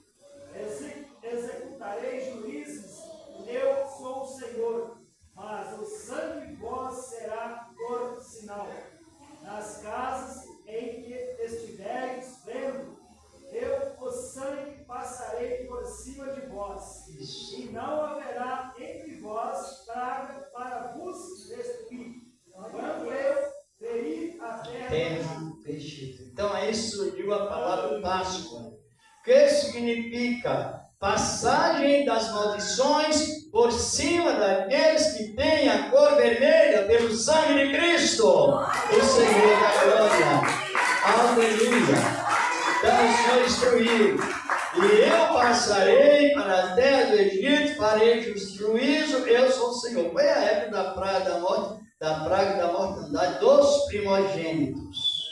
Executarei juízos, eu sou o Senhor, mas o sangue de vós será por sinal. Nas casas em que estiveres vendo, eu o sangue passarei por cima de vós, e não haverá entre vós praga para vos destruir, quando eu ferir a terra do Egito. Então é isso, digo a palavra Páscoa. Que significa passagem das maldições por cima daqueles que têm a cor vermelha pelo sangue de Cristo, o Senhor da glória. Aleluia. Então o Senhor instruiu: e eu passarei para a terra do Egito, farei juízo, eu sou o Senhor. Foi a época da praga da mortandade dos primogênitos.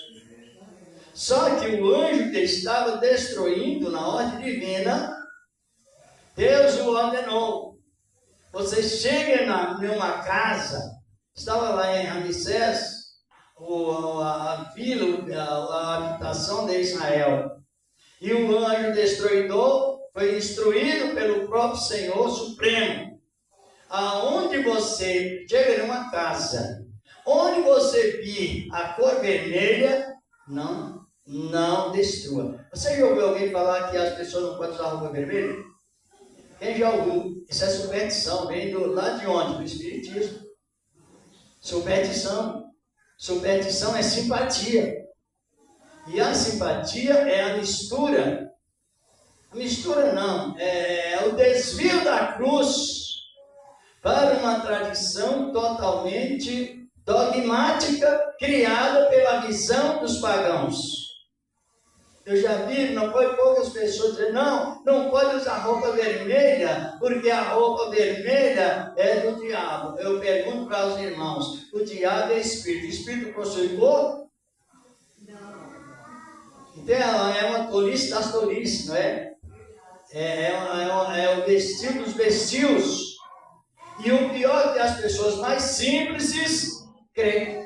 Só que o anjo que estava destruindo na ordem divina, Deus o ordenou: você chega numa casa, estava lá em Ramsés, a vila, a habitação de Israel, e o anjo destruidor foi instruído pelo próprio Senhor Supremo: aonde você chega numa casa, onde você vir a cor vermelha, não destrua. Você já ouviu alguém falar que as pessoas não podem usar roupa vermelha? Quem já ouviu? Isso é superstição, vem lá de onde? Do Espiritismo. Superstição. Superstição é simpatia. E a simpatia é a mistura. A mistura não, é o desvio da cruz para uma tradição totalmente dogmática, criada pela visão dos pagãos. Eu já vi, não foi poucas pessoas dizendo, não pode usar roupa vermelha, porque a roupa vermelha é do diabo. Eu pergunto para os irmãos, o diabo é espírito. O espírito possui cor? Não. Então é uma tolice das tolices, não é? É o vestir dos vestios. E o pior é que as pessoas mais simples creem.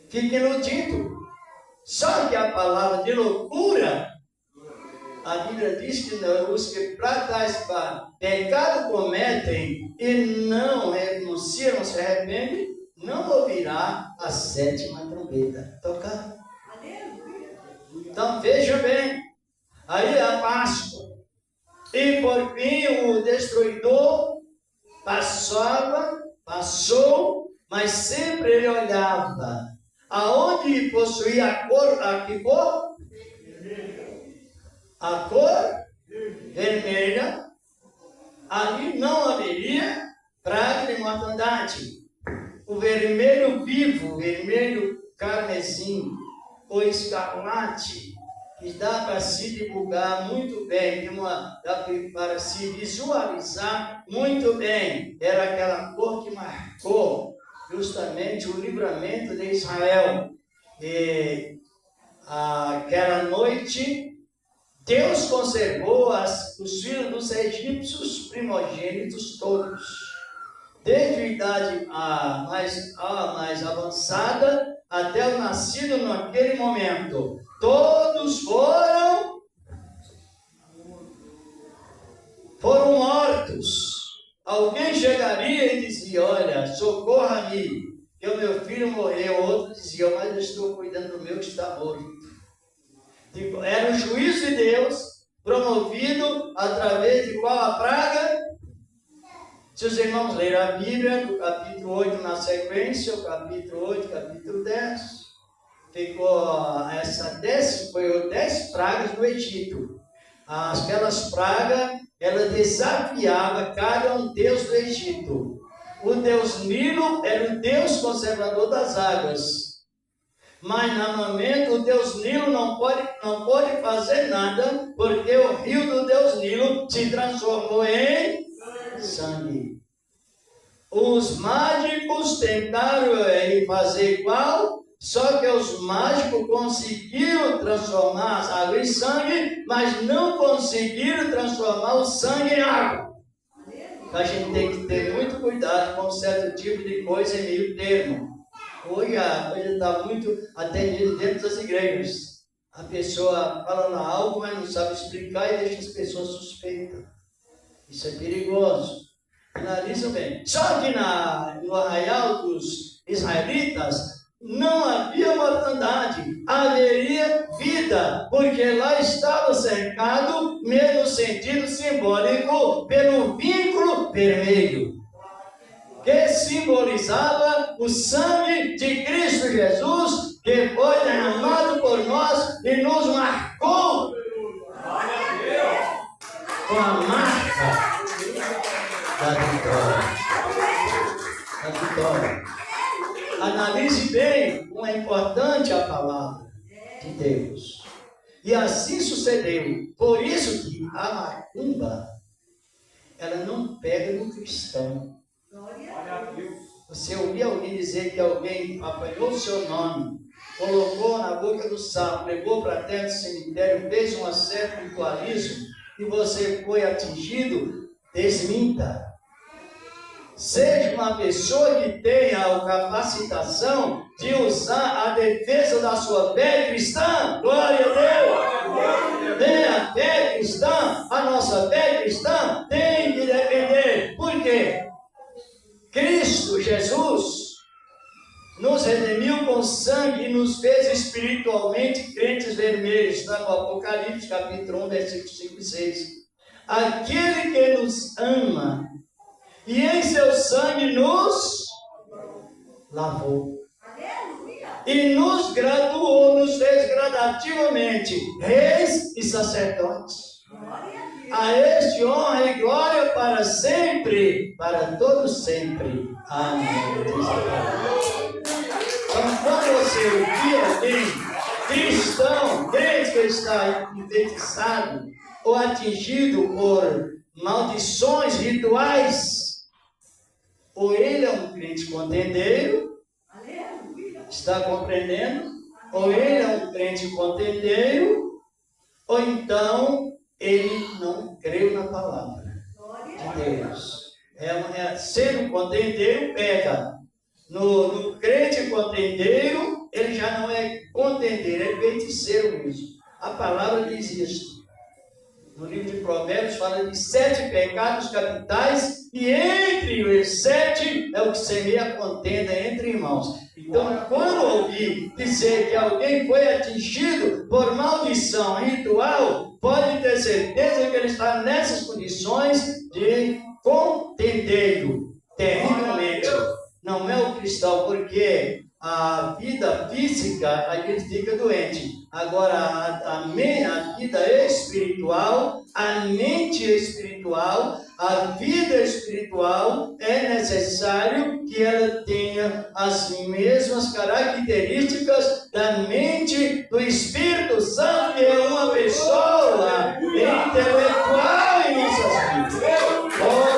Fiquem iludidos. Só que a palavra de loucura, a Bíblia diz que os que para tais pecado cometem e não renunciam, não se arrependem, não ouvirá a sétima trombeta tocar. Então veja bem, aí a Páscoa. E por fim o destruidor passou, mas sempre ele olhava. Aonde possuía a cor, a que cor? A cor vermelha, ali não haveria praga de mortandade. O vermelho vivo, o vermelho carmesim, o escarlate, que dá para se divulgar muito bem, dá para se visualizar muito bem, era aquela cor que marcou justamente o livramento de Israel. E aquela noite, Deus conservou os filhos dos egípcios primogênitos todos. Desde a idade mais avançada até o nascido naquele momento. Todos foram mortos. Alguém chegaria e dizia, olha, socorra-me, que o meu filho morreu. Outro dizia, mas eu estou cuidando do meu que está morto. Era o juízo de Deus, promovido através de qual a praga? Se os irmãos lerem a Bíblia, do capítulo 8 na sequência, o capítulo 8, capítulo 10, foi 10 pragas no Egito. Aquelas pragas, ela desafiava cada deus do Egito. O deus Nilo era o deus conservador das águas. Mas no momento o deus Nilo não pode fazer nada, porque o rio do deus Nilo se transformou em sangue. Os mágicos tentaram fazer igual, só que os mágicos conseguiram transformar as águas em sangue, mas não conseguiram transformar o sangue em água. A gente tem que ter muito cuidado com certo tipo de coisa em meio termo. Hoje a coisa está muito atendida dentro das igrejas. A pessoa fala algo, mas não sabe explicar e deixa as pessoas suspeitas. Isso é perigoso. Analisam bem. Só que no arraial dos israelitas não havia mortandade, haveria vida, porque lá estava cercado, mesmo sentido simbólico, pelo vínculo vermelho, que simbolizava o sangue de Cristo Jesus, que foi derramado por nós e nos marcou com a marca da vitória. Analise bem como é importante a palavra de Deus. E assim sucedeu. Por isso que a macumba, ela não pega no cristão. Você ouviu alguém dizer que alguém apanhou o seu nome, colocou na boca do sapo, levou para a terra do cemitério, fez um certo ritualismo e você foi atingido? Desminta. Seja uma pessoa que tenha a capacitação de usar a defesa da sua fé cristã. Glória a Deus! Tem a fé cristã, a nossa fé cristã tem que defender. Por quê? Cristo Jesus nos redimiu com sangue e nos fez espiritualmente crentes vermelhos. Está no Apocalipse, capítulo 1, versículos 5 e 6. Aquele que nos ama e em seu sangue nos lavou. E nos graduou, nos fez gradativamente reis e sacerdotes. A este honra e glória para sempre, para todos sempre. Amém. Diz a palavra. Então, quando você ouvir alguém cristão, crente que está enfeitiçado ou atingido por maldições rituais, ou ele é um crente contendeiro, está compreendendo? Ou ele é um crente contendeiro, ou então ele não creu na palavra de Deus. Sendo contendeiro, pega. No crente contendeiro, ele já não é contendeiro, é feiticeiro mesmo. A palavra diz isso. No livro de Provérbios fala de 7 pecados capitais, e entre os 7 é o que semeia a contenda entre irmãos. Então, quando ouvir dizer que alguém foi atingido por maldição ritual, pode ter certeza que ele está nessas condições de contendeiro, terrivelmente. Não é o cristão, porque a vida física, a gente fica doente. Agora, a vida espiritual, a mente espiritual, a vida espiritual, é necessário que ela tenha as mesmas características da mente do Espírito Santo, que é uma pessoa intelectual em nossas vidas.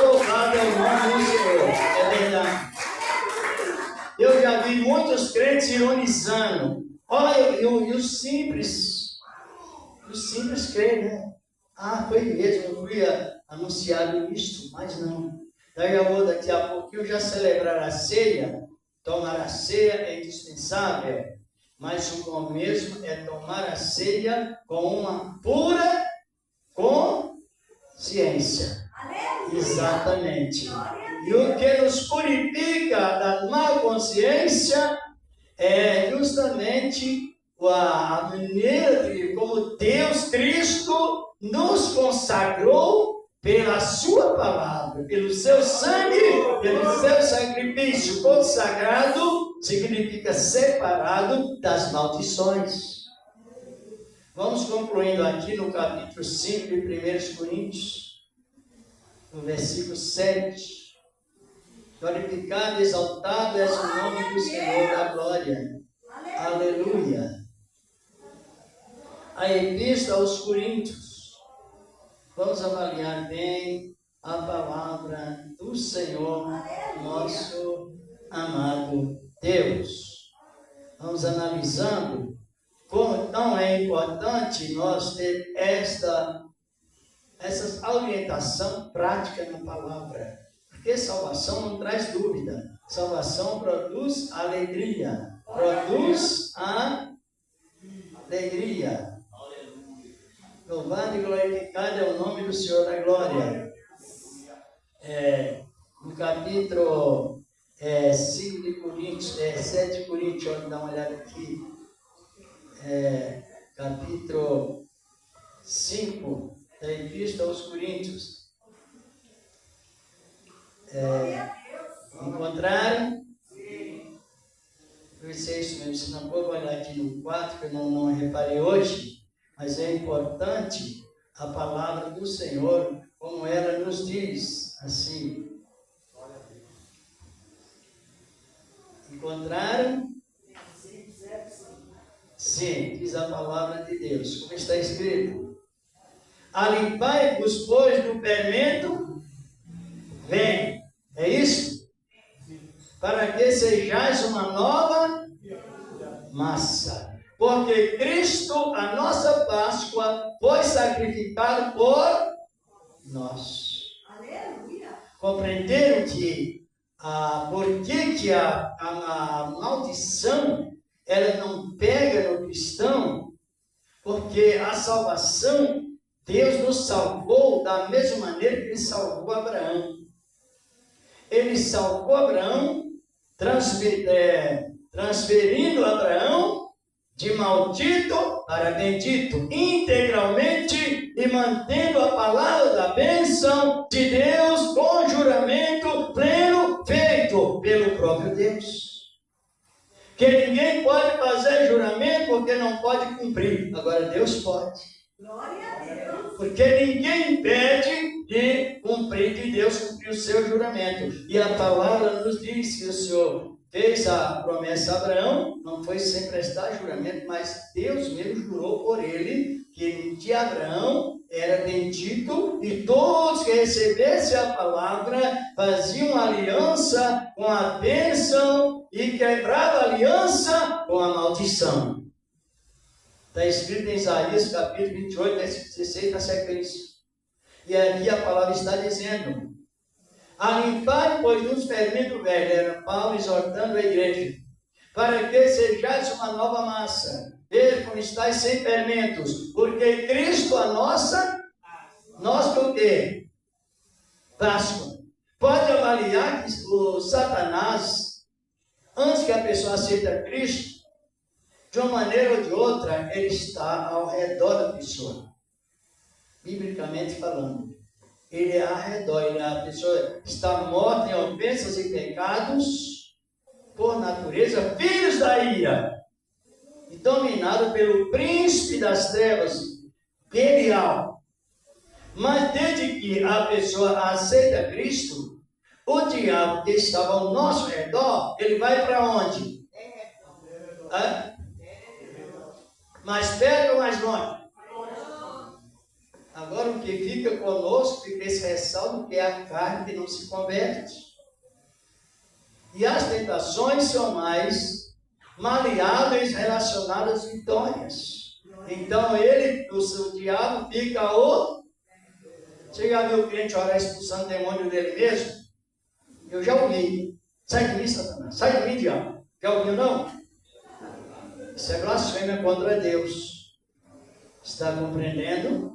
Louvado é o nome do Senhor. É verdade. Eu já vi muitos crentes ironizando. Olha, e os simples creem, né? Ah, foi mesmo, eu fui anunciado isso, mas não. Daqui a pouquinho já celebrar a ceia. Tomar a ceia é indispensável, mas o bom mesmo é tomar a ceia com uma pura consciência. Exatamente. E o que nos purifica da má consciência é justamente a maneira de como Deus, Cristo, nos consagrou pela sua palavra, pelo seu sangue, pelo seu sacrifício. Consagrado significa separado das maldições. Vamos concluindo aqui no capítulo 5 de 1 Coríntios, no versículo 7. Glorificado e exaltado és o nome do Senhor da glória. Aleluia. A epístola aos Coríntios. Vamos avaliar bem a palavra do Senhor, nosso amado Deus. Vamos analisando como tão é importante nós ter essa orientação prática na palavra. Porque salvação não traz dúvida. Salvação produz alegria. Produz alegria. Louvado e glorificado é o nome do Senhor da glória. No capítulo 5 de Coríntios, 7 de Coríntios, vamos dar uma olhada aqui. Capítulo 5 da Epístola aos Coríntios. Encontraram? Sim. Vai ser isso mesmo. Se não for, olhar aqui no 4, que eu não reparei hoje, mas é importante a palavra do Senhor, como ela nos diz, assim. Encontraram? Sim, diz a palavra de Deus, como está escrito. Alimpai-vos, pois, do fermento, vem. É isso? Para que sejais uma nova massa. Porque Cristo, a nossa Páscoa, foi sacrificado por nós. Aleluia. Compreenderam que por que a maldição ela não pega no cristão? Porque a salvação, Deus nos salvou da mesma maneira que Ele salvou Abraão. Ele salvou Abraão, transferindo Abraão de maldito para bendito, integralmente, e mantendo a palavra da bênção de Deus com juramento pleno, feito pelo próprio Deus. Que ninguém pode fazer juramento porque não pode cumprir. Agora Deus pode. Glória a Deus. Porque ninguém impede Deus cumpriu o seu juramento. E a palavra nos diz que o Senhor fez a promessa a Abraão, não foi sem prestar juramento, mas Deus mesmo jurou por ele que de Abraão era bendito, e todos que recebessem a palavra faziam aliança com a bênção e quebravam a aliança com a maldição. Está escrito em Isaías capítulo 28, versículo 16, na sequência. E aqui a palavra está dizendo: a limpar, pois, nos fermentos velhos, era Paulo exortando a igreja, para que sejais uma nova massa, ver como estáis sem fermentos, porque Cristo a nossa o quê? Páscoa. Pode avaliar que o Satanás, antes que a pessoa aceite Cristo, de uma maneira ou de outra, ele está ao redor da pessoa, biblicamente falando. Ele é ao redor, a pessoa está morta em ofensas e pecados, por natureza, filhos da ira, e dominado pelo príncipe das trevas, Belial. Mas desde que a pessoa aceita Cristo, o diabo que estava ao nosso redor, ele vai para onde? Mais perto ou mais longe? Agora o que fica conosco, fica esse ressalvo, que é a carne que não se converte. E as tentações são mais maleáveis relacionadas às vitórias. Então o diabo fica Você já viu o crente orar expulsando o demônio dele mesmo? Eu já ouvi. Sai de mim, Satanás. Sai de mim, diabo. Já ouviu, não? Isso é blasfêmia contra Deus. Está compreendendo?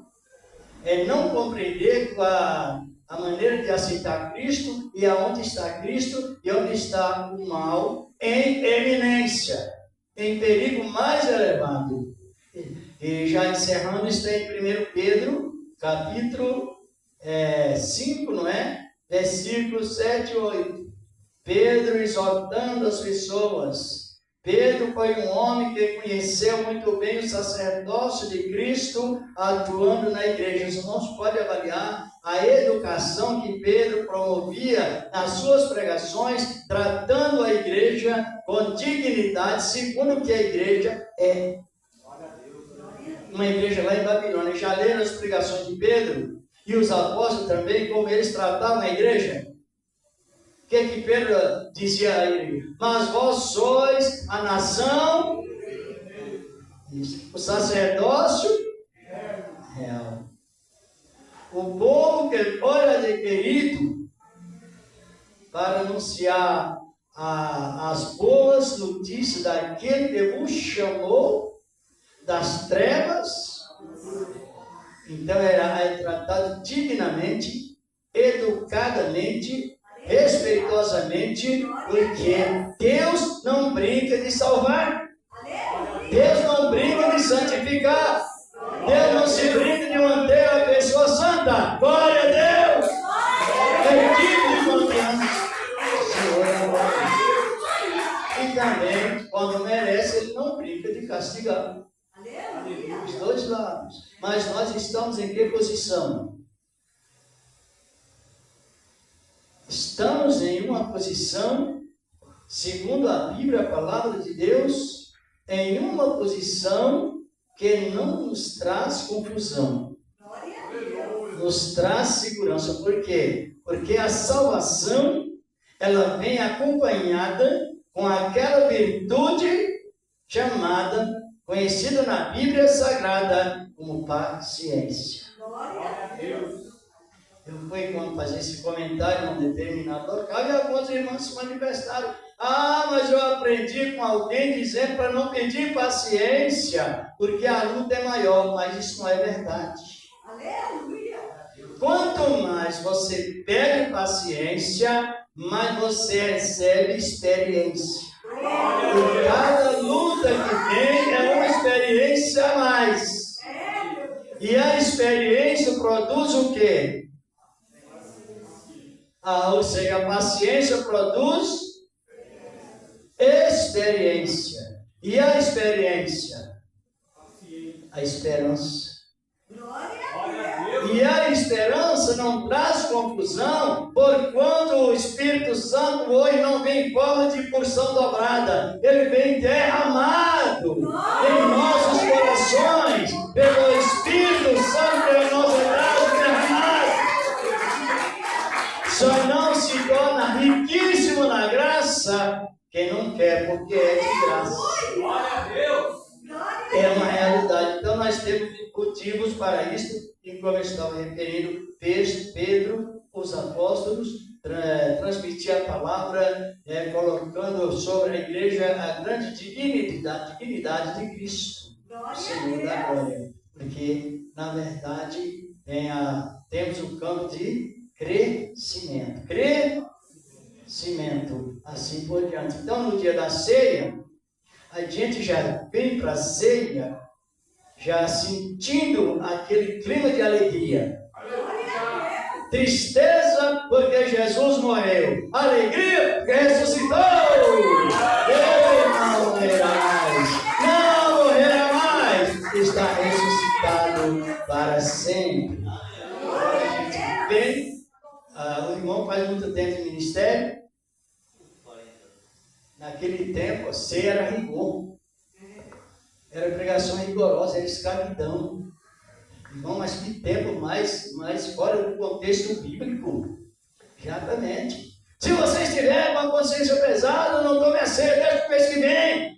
É não compreender a maneira de aceitar Cristo e aonde está Cristo e onde está o mal em eminência, em perigo mais elevado. E já encerrando, está em 1 Pedro, capítulo 5, não é? Versículos 7 e 8. Pedro exortando as pessoas. Pedro foi um homem que conheceu muito bem o sacerdócio de Cristo atuando na igreja. Os irmãos podem avaliar a educação que Pedro promovia nas suas pregações, tratando a igreja com dignidade, segundo o que a igreja é. Uma igreja lá em Babilônia. Já leram as pregações de Pedro e os apóstolos também, como eles tratavam a igreja? O que Pedro dizia a ele? Mas vós sois a nação, o sacerdócio real, o povo que foi adquirido para anunciar as boas notícias daquele que vos chamou das trevas. Então é tratado dignamente, educadamente, respeitosamente, porque Deus não brinca de salvar, Deus não brinca de santificar, Deus não se brinca de manter a pessoa santa. Glória a Deus! É digno de confiança. Senhor é glória. E também, quando merece, Ele não brinca de castigar. Os dois lados. Mas nós estamos em que posição? Estamos em uma posição, segundo a Bíblia, a palavra de Deus, em uma posição que não nos traz confusão, nos traz segurança. Por quê? Porque a salvação, ela vem acompanhada com aquela virtude chamada, conhecida na Bíblia Sagrada como paciência. Eu fui quando fazer esse comentário num determinado local e alguns irmãos se manifestaram. Mas eu aprendi com alguém dizendo para não pedir paciência, porque a luta é maior, mas isso não é verdade. Aleluia! Quanto mais você pede paciência, mais você recebe experiência. E cada luta que tem é uma experiência a mais. E a experiência produz o quê? Ou seja, a paciência produz experiência. E a experiência? A esperança. E a esperança não traz confusão, porquanto o Espírito Santo hoje não vem em forma de porção dobrada, ele vem derramado em nossos corações, pelo Espírito Santo que nos é dado derramado. Só não se torna riquíssimo na graça quem não quer, porque é de graça. Glória a Deus. É uma realidade. Então nós temos motivos para isso, e como eu estava referindo, Pedro, os apóstolos, transmitir a palavra, colocando sobre a igreja a grande dignidade de Cristo, Senhor da glória. Porque, na verdade, temos um campo de crescimento. Crescimento, assim por diante. Então, no dia da ceia, a gente já vem para a ceia, já sentindo aquele clima de alegria. Tristeza, porque Jesus morreu. Alegria, porque ressuscitou. Ele não morrerá mais. Não morrerá mais. Está ressuscitado para sempre. A gente vem, o irmão faz muito tempo de ministério. Naquele tempo, a ceia era rigor. Era pregação rigorosa, era escravidão. Irmão, mas que tempo mais fora do contexto bíblico. Exatamente. Se você estiver com a consciência pesada, não tome a ceia, deixa o mês que vem.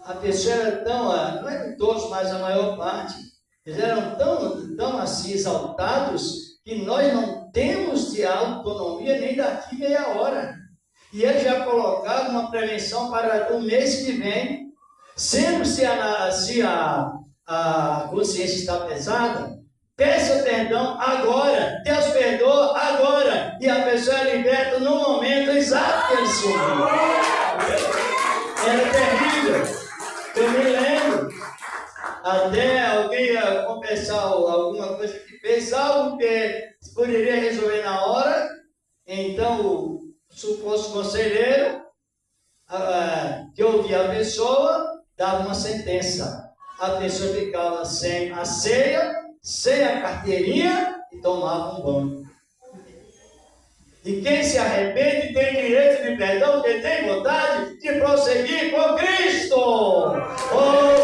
A pessoa era tão, não é de todos, mas a maior parte, eles eram tão assim exaltados, que nós não temos de autonomia nem daqui meia hora. E ele já colocado uma prevenção para o mês que vem, sendo se a consciência está pesada, peça perdão agora, Deus perdoa agora, e a pessoa é liberta no momento exato que ele se ouviu. Era terrível. Eu me lembro, até alguém ia confessar alguma coisa que fez, algo que poderia resolver na hora, então o suposto conselheiro, que ouvia a pessoa, dava uma sentença. A pessoa ficava sem a ceia, sem a carteirinha e tomava um banho. E quem se arrepende tem direito de perdão, porque tem vontade de prosseguir com Cristo. Oh,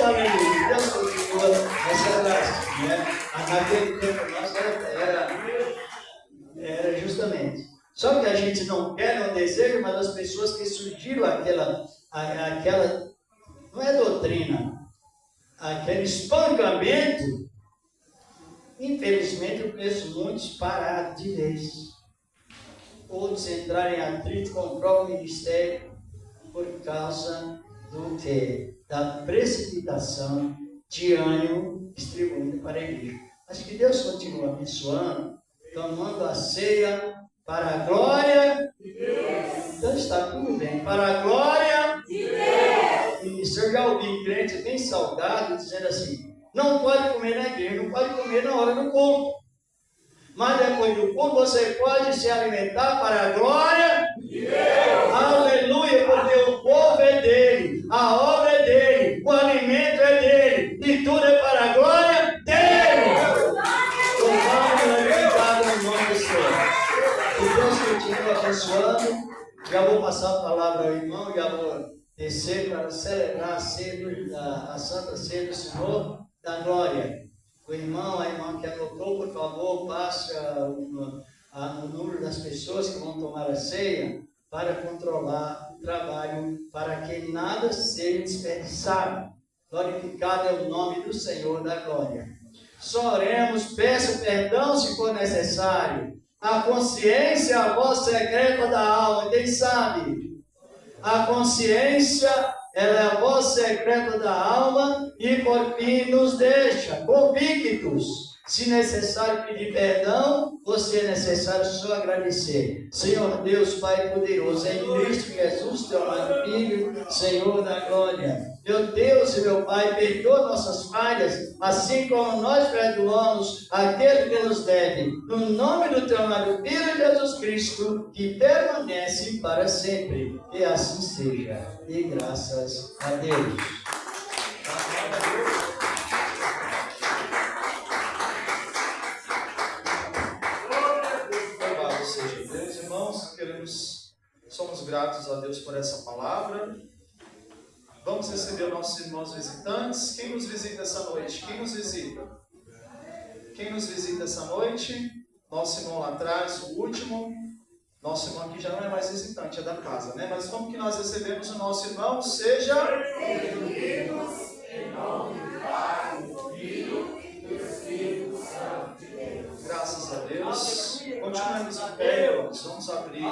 aleluia! Deus continua essa graça, né? Naquele tempo nosso era justamente. Só que a gente não quer, não deseja, mas as pessoas que surgiram aquela não é doutrina, aquele espancamento, infelizmente eu conheço muitos parados de vez. Outros entrarem em atrito com o próprio ministério por causa do quê? Da precipitação de ânimo distribuído para a igreja. Mas que Deus continue abençoando, tomando a ceia para a glória de Deus. Então está tudo bem. Para a glória de Deus. Eu já ouvi crente bem salgado dizendo assim: não pode comer na igreja, não pode comer na hora do culto. Mas depois do culto você pode se alimentar para a glória de Deus. Aleluia, porque o povo é dele, a obra é dele, o alimento é dele, e tudo é para a glória dele. Louvado e glorificado no nome do Senhor. Que Deus continue abençoando. Já vou passar a palavra ao irmão, já vou descer para celebrar a Santa Ceia do Senhor da Glória. O irmão, a irmã que anotou, por favor, passe no número das pessoas que vão tomar a ceia para controlar o trabalho, para que nada seja desperdiçado. Glorificado é o nome do Senhor da Glória. Só oremos, peça perdão se for necessário. A consciência é a voz secreta da alma, quem sabe? A consciência, ela é a voz secreta da alma e por fim nos deixa convictos. Se necessário pedir perdão, ou se é necessário só agradecer. Senhor Deus, Pai poderoso, em Cristo Jesus, teu amado Filho, Senhor da glória. Meu Deus e meu Pai, perdoa nossas falhas, assim como nós perdoamos aquele que nos deve. No nome do teu amado Filho Jesus Cristo, que permanece para sempre. Que assim seja. E graças a Deus. gratos a Deus por essa palavra. Vamos receber nossos irmãos visitantes. Quem nos visita essa noite? Quem nos visita? Quem nos visita essa noite? Nosso irmão lá atrás, o último. Nosso irmão aqui já não é mais visitante, é da casa, né? Mas como que nós recebemos o nosso irmão? Seja bem-vindos em nome do Pai, do Filho e do Espírito Santo de Deus. Graças a Deus. Continuemos em pé, irmãos. Vamos abrir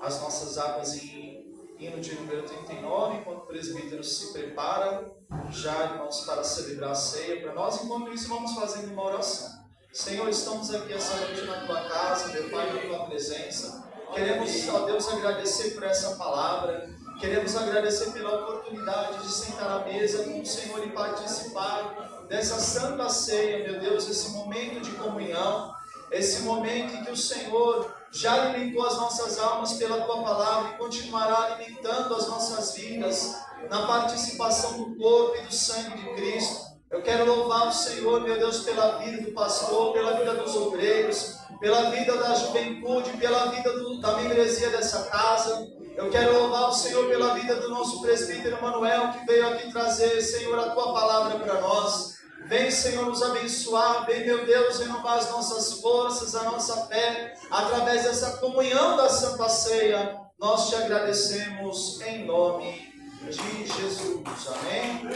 as nossas abas em hino de número 39, enquanto o presbítero se prepara já, irmãos, para celebrar a ceia para nós. Enquanto isso, vamos fazendo uma oração. Senhor, estamos aqui essa noite na Tua casa, meu Pai, na Tua presença. Queremos, ó Deus, agradecer por essa palavra. Queremos agradecer pela oportunidade de sentar à mesa com o Senhor e participar dessa santa ceia, meu Deus, esse momento de comunhão, esse momento em que o Senhor já alimentou as nossas almas pela Tua palavra e continuará alimentando as nossas vidas na participação do corpo e do sangue de Cristo. Eu quero louvar o Senhor, meu Deus, pela vida do pastor, pela vida dos obreiros, pela vida da juventude, pela vida da membresia dessa casa. Eu quero louvar o Senhor pela vida do nosso presbítero Manuel, que veio aqui trazer, Senhor, a Tua palavra para nós. Vem, Senhor, nos abençoar. Vem, meu Deus, renovar as nossas forças, a nossa fé, através dessa comunhão da Santa Ceia. Nós te agradecemos em nome de Jesus. Amém?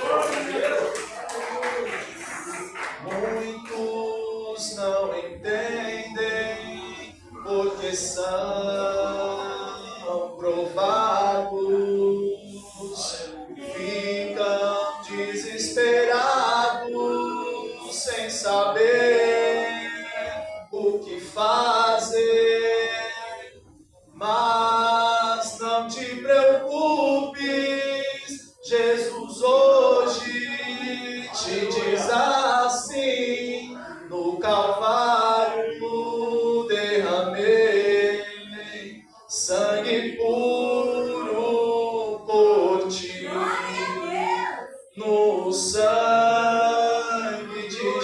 Muitos não entendem porque são provados, ficam desesperados sem saber o que fazer. Mas não te preocupes, Jesus hoje te diz assim: no Calvário derramei sangue puro por ti. No sangue de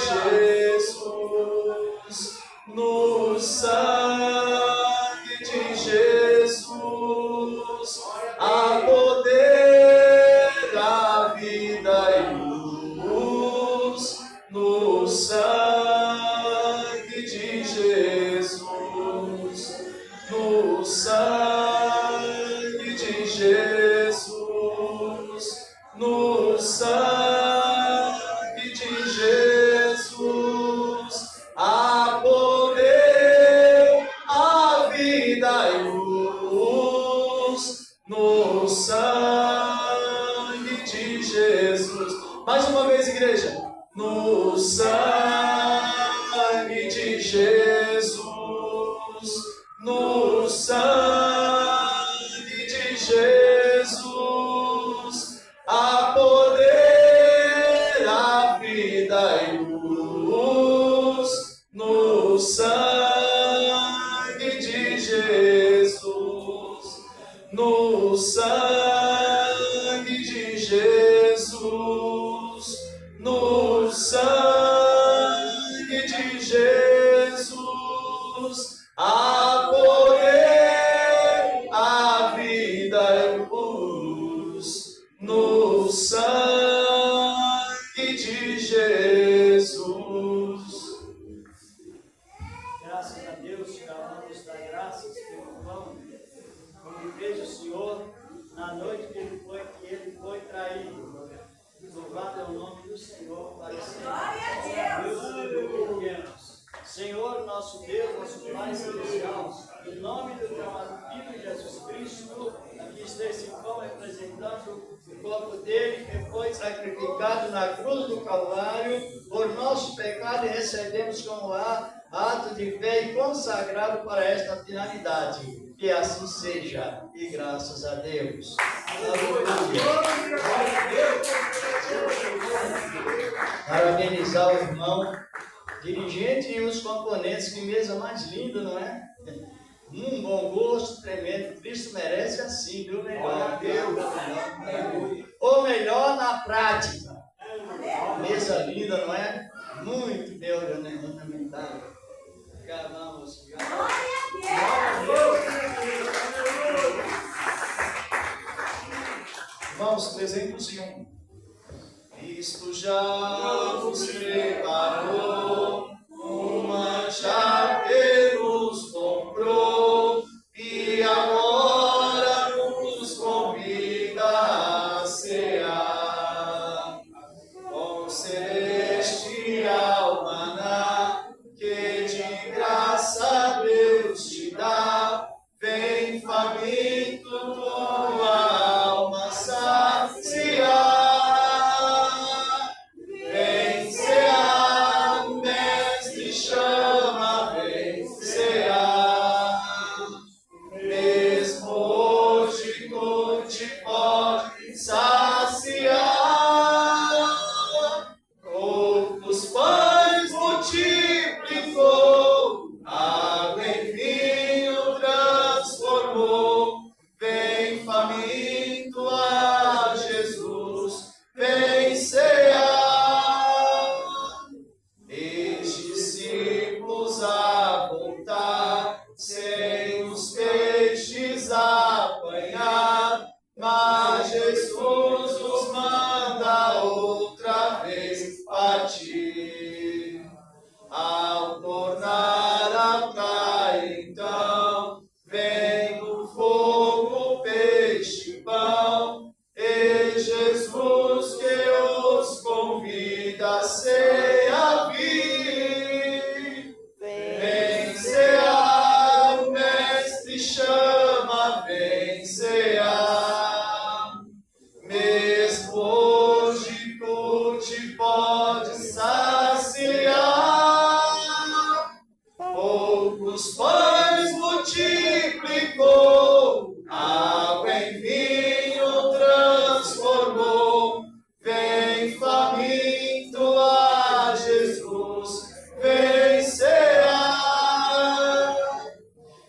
Jesus, no sangue de Jesus, há poder, a vida e luz. No sangue de Jesus, no sangue de Jesus, no sangue de Jesus, há poder, a vida e luz. No sangue de Jesus. Mais uma vez, igreja. No sangue de Jesus, no sangue de Jesus, há poder, a vida e luz. No sangue de Jesus, no sangue de Jesus, no sangue de Jesus, há poder, a vida e luz. No sangue de Jesus. Graças a Deus, vamos dar graças pelo pão, como fez o Senhor na noite que ele foi traído. Louvado é o nome do Senhor para sempre. Deus, Senhor, nosso Deus, nosso Pai Celestial, em nome do teu amado Filho Jesus Cristo, aqui está esse pão representando o corpo dele que foi sacrificado na cruz do Calvário por nosso pecado, e recebemos como ato de fé e consagrado para esta finalidade. Que assim seja, e graças a Deus. Parabenizar o irmão dirigente e os componentes, que mesa mais linda, não é? Bom gosto, tremendo. Cristo merece assim, viu? Melhor. Ou melhor, na prática. Mesa linda, não é? Muito bem ornamentada. Glória a Deus. Irmãos, 301. Cristo já nos preparou um manjar que nos comprou e agora nos convida a cear com celestial maná que de graça Deus te dá. Vem faminto tua alma saciar. Vem cear, o mestre chama, vem cear. Mesmo hoje tu te pode saciar. Poucos pães multiplicou, água em vinho transformou. Vem faminto a Jesus, vem cear. Eis discípulos a voltar, sem os peixes apanhar, mas Jesus os manda outra vez partir. Ao tornar a praia, então, vem do fogo peixe e pão, e Jesus que os convida a ceia vir. Vem cear, o mestre chama, vem cear. Mesmo hoje tu te pode saciar. Poucos pães multiplicou, água em vinho transformou. Vem faminto a Jesus, vem cear.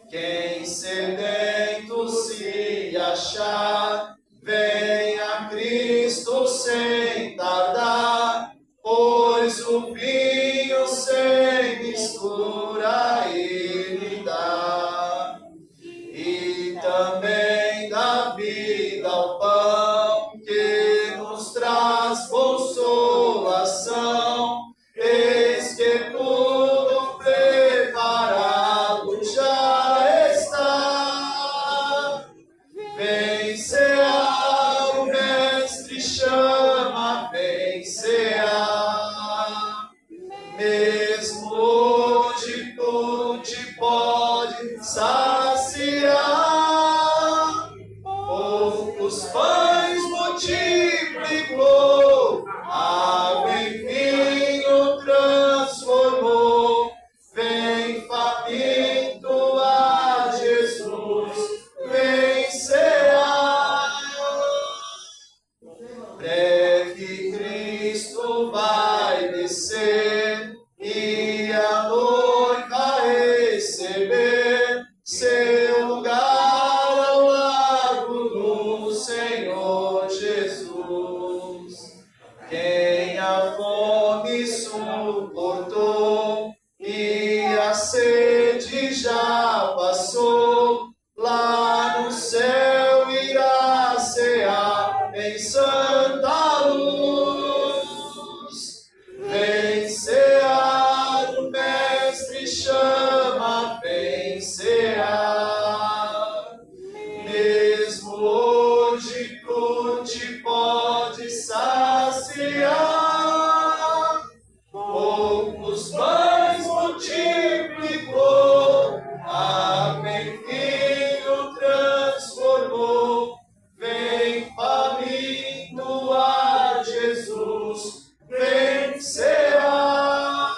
Quem sedento se achar, venha a Cristo sem tardar, pois o vinho sem mistura ele dá. E também dá vida ao pão que nos traz consolação. Eis que tudo preparado já está. Vem cear, o mestre chama, vem cear. Mesmo hoje tu te pode saciar. Poucos pães multiplicou, água em vinho transformou. Vem faminto a Jesus, vem cear. Breve Cristo vai descer e a noiva receber seu lugar ao lado do Senhor Jesus. Quem a fome suportou e a sede já passou, lá no céu irá cear em santa luz. Vem cear, o mestre chama, vem cear. Mesmo hoje tu te pode saciar. Poucos pães multiplicou, água em vinho transformou. Vem faminto a Jesus, vem cear.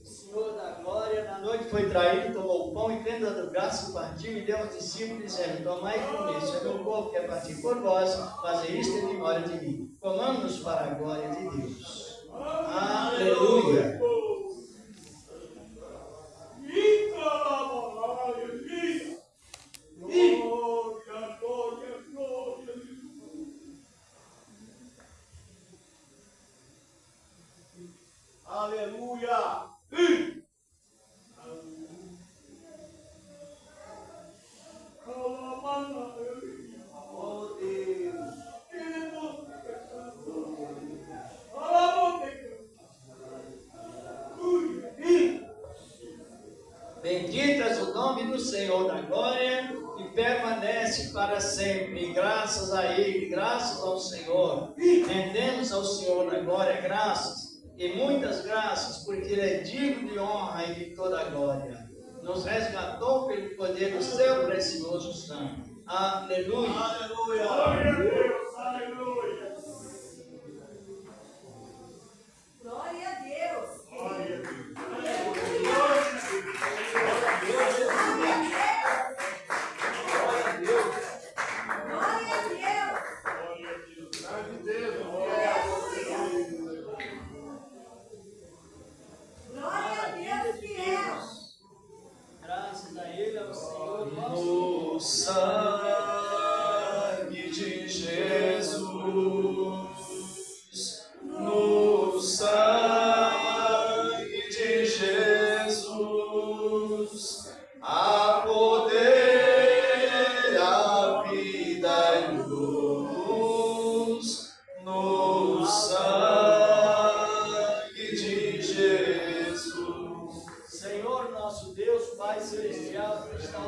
O Senhor da glória, na noite foi traído, tomou o pão e, tendo dado graça, partiu e deu aos discípulos, dizendo: tomai e comei, isso é meu corpo que é partido por vós, fazei isto em memória de mim. Comamos para a glória de Deus. Aleluia. Aleluia! Oh, Deus. Senhor da glória e permanece para sempre. Graças a Ele, graças ao Senhor. Rendemos ao Senhor da glória graças e muitas graças, porque Ele é digno de honra e de toda glória. Nos resgatou pelo poder do seu precioso sangue. Aleluia. Aleluia. Glória a Deus. Aleluia. Glória a Deus. Glória a Deus. Glória a Deus. Glória a Deus que é. Graças a Ele, ao Senhor nosso. No sangue de Jesus, no sangue de Jesus, há poder, a vida e luz, no sangue de Jesus. Senhor nosso Deus, Pai Celestial, que está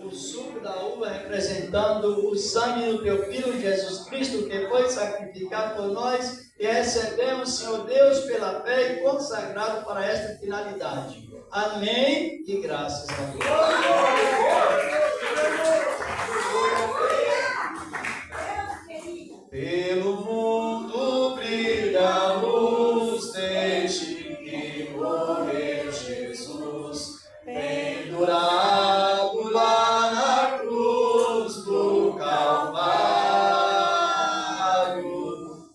o suco da uva representando o sangue do Teu Filho Jesus Cristo, que foi sacrificado por nós, e recebemos, Senhor Deus, pela fé e consagrado para esta finalidade. Amém e graças a Deus. Deus querido. Pelo mundo brilha a luz desde que morreu Jesus, pendurado lá na cruz do Calvário.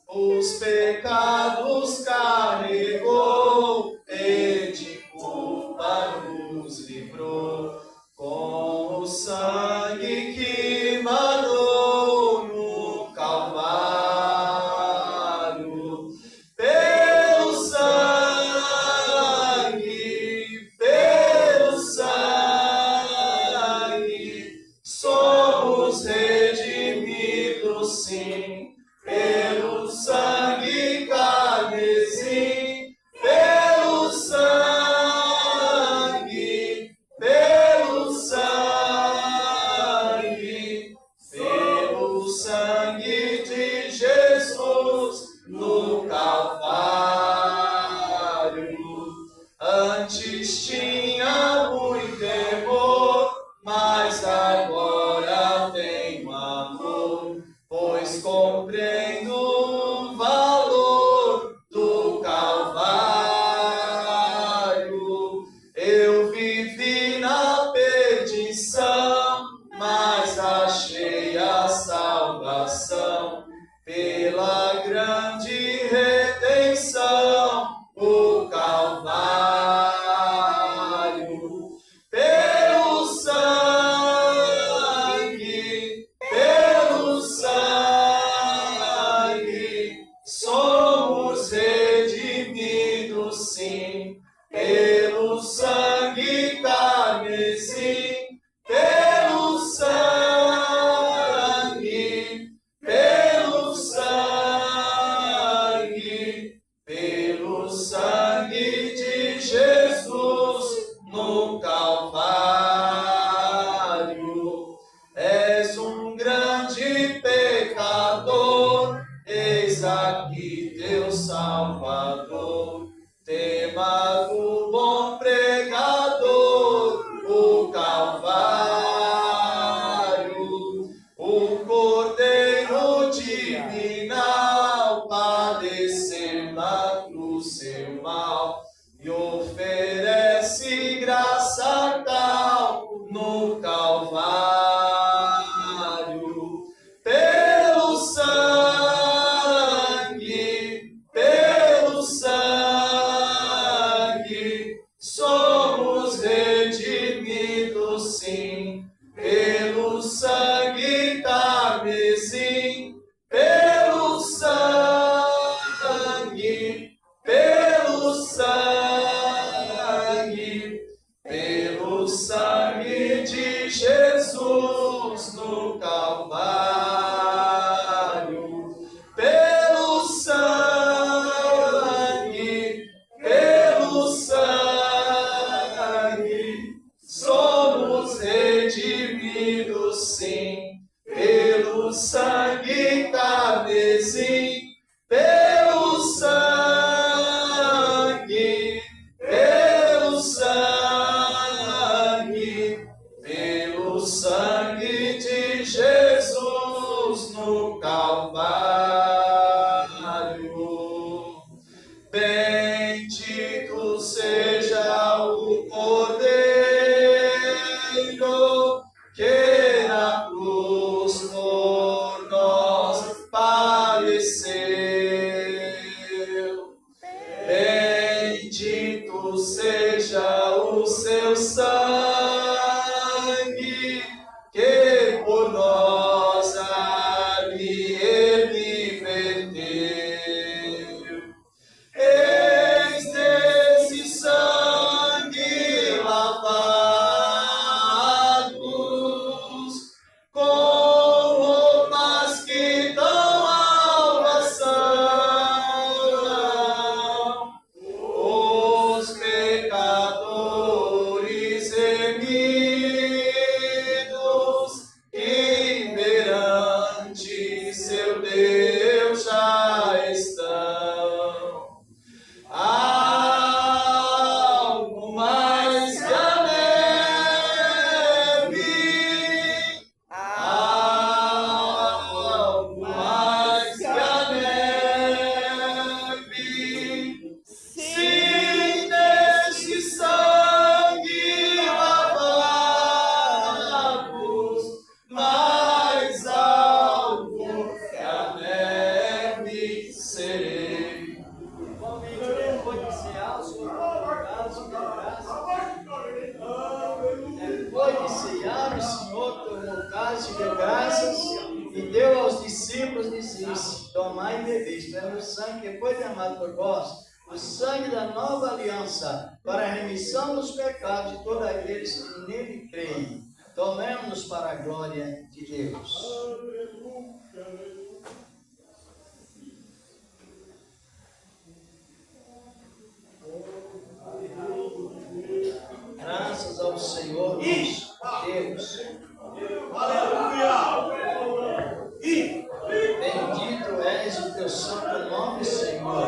Os pecados carregou e de culpa nos livrou, com o sangue que manou no Calvário. Pelo sangue, somos redimidos, sim. Pelo sangue carmesim, pelo sangue, pelo sangue de Jesus no Calvário. Antes tinha muito temor, mas agora tenho amor, pois compreendo o valor do Calvário. Eu vivi na perdição, mas achei a salvação pela grande redenção, o Calvário. Pelo sangue, somos redimidos, sim. Pelo sangue carmesim, pelo sangue de Jesus no Calvário. És um grande pecador, eis aqui teu Salvador. Tema do bom pregador, o Calvário. O Cordeiro divinal padecer na cruz seu mal e oferece graça tal no Calvário. Pelo sangue, pelo sangue, pelo sangue, pelo sangue de Jesus no Calvário. Bendito seja o Cordeiro que na cruz por nós padeceu. Bendito seja o seu sangue que por nós ali ele verteu. Eis desse sangue lavados, com roupas que dão salvação, os pecadores remidos, que perante seu Deus já estão. Algo mais que a neve, algo mais que a neve, sim, nesse sangue lavados, mais algo que a neve serei. Depois de cear, o Senhor tomou cálice, deu graças. Depois de cear, o Senhor tomou cálice, deu graças e deu aos discípulos, disse: tomai e bebei, isto é o sangue que foi derramado por vós, o sangue da nova aliança, para a remissão dos pecados de todos aqueles que nele creem. Tomemos-nos para a glória de Deus. Graças ao Senhor nosso Deus. Bendito és o teu santo nome, Senhor.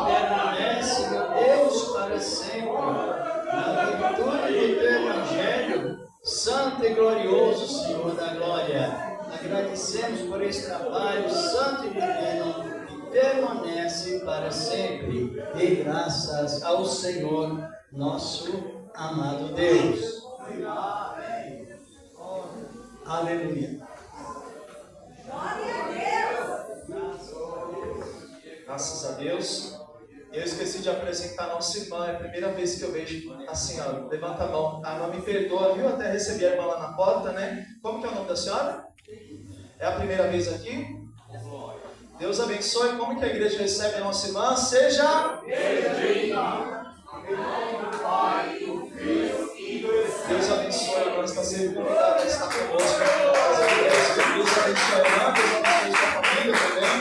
Permanece, meu Deus, para sempre. Na virtude do teu evangelho, santo e glorioso, Senhor da glória. Agradecemos por esse trabalho santo e divino que permanece para sempre. E graças ao Senhor nosso amado Deus. Aleluia. Glória a Deus. Graças a Deus. Eu esqueci de apresentar a nossa irmã. É a primeira vez que eu vejo a senhora. Levanta a mão. A irmã me perdoa, viu? Até recebi a irmã lá na porta, né? Como que é o nome da senhora? É a primeira vez aqui? Deus abençoe. Como que a igreja recebe a nossa irmã? Seja bem-vinda. Deus abençoe a irmã. Está sendo convidada a estar conosco. Deus abençoe a irmã. Deus abençoe a sua família também.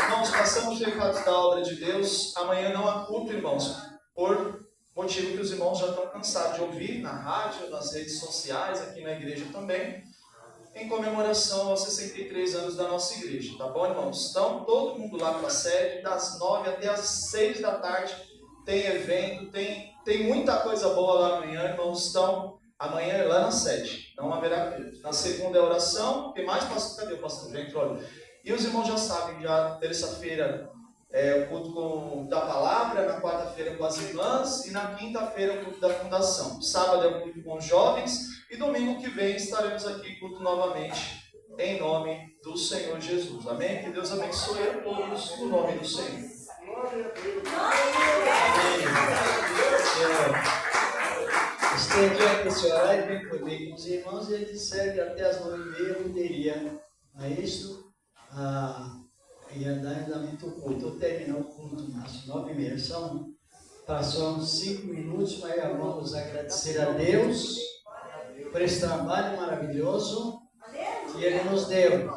Irmãos, passamos os recados da obra de Deus. Amanhã não há culto, irmãos, por motivo que os irmãos já estão cansados de ouvir na rádio, nas redes sociais, aqui na igreja também, em comemoração aos 63 anos da nossa igreja, tá bom, irmãos? Então, todo mundo lá para a sede, das 9 até as 6 da tarde, tem evento, tem muita coisa boa lá amanhã, irmãos. Então, amanhã é lá na sede, não haverá culto. Na segunda é oração, tem mais pastor? Cadê o pastor? Gente, olha. E os irmãos já sabem, já terça-feira é o culto da palavra, na quarta-feira com as irmãs e na quinta-feira o culto da fundação. Sábado é o culto com os jovens e domingo que vem estaremos aqui culto novamente em nome do Senhor Jesus. Amém? Que Deus abençoe a todos no nome do Senhor. Estendi aqui esse horário e vem comigo com os irmãos e eles disseram que até as 9h30 eu poderia, não é isso? Ia dar andamento ao culto. Eu terminar o culto às 9h30. Passou uns 5 minutos, mas vamos agradecer a Deus por esse trabalho maravilhoso que Ele nos deu.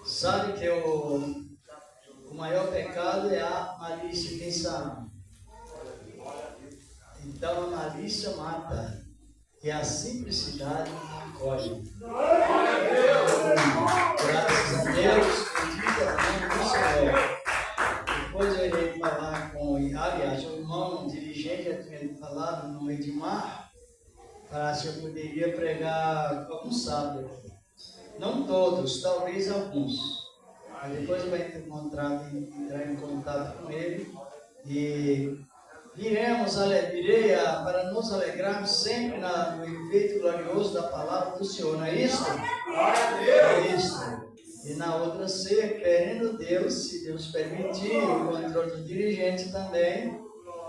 Sabe que o maior pecado é a malícia, quem sabe? Então a malícia mata e a simplicidade acolhe. Graças a Deus, bendita para se eu poderia pregar alguns sábados. Não todos, talvez alguns. Mas depois eu vou entrar em contato com ele e virei para nos alegrarmos sempre no efeito glorioso da palavra do Senhor, não é isso? É isso. E na outra ceia, querendo Deus, se Deus permitir, o controle do dirigente também,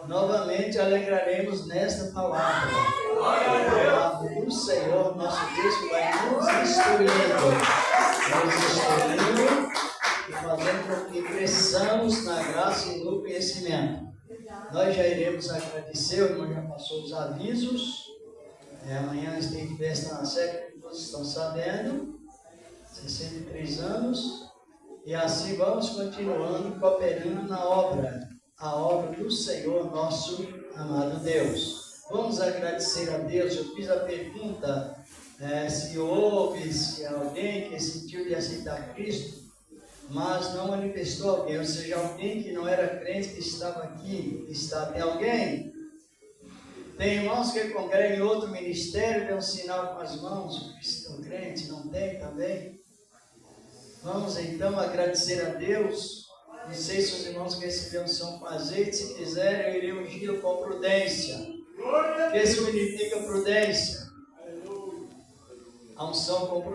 novamente alegraremos nesta palavra. A palavra do Senhor, nosso Deus, que vai nos instruindo e fazendo com que cresçamos na graça e no conhecimento. Nós já iremos agradecer, o irmão já passou os avisos. Amanhã tem festa na Sé, como todos estão sabendo, 63 anos. E assim vamos continuando, cooperando na obra, a obra do Senhor, nosso amado Deus. Vamos agradecer a Deus. Eu fiz a pergunta se alguém que sentiu de aceitar Cristo, mas não manifestou alguém, ou seja, alguém que não era crente que estava aqui, tem alguém? Tem irmãos que congregam em outro ministério, dê um sinal com as mãos, cristão crente, não tem também? Vamos então agradecer a Deus. Não sei se os irmãos que receberam unção com azeite, se quiserem eu irei ungir com prudência. O que significa prudência? A unção com prudência.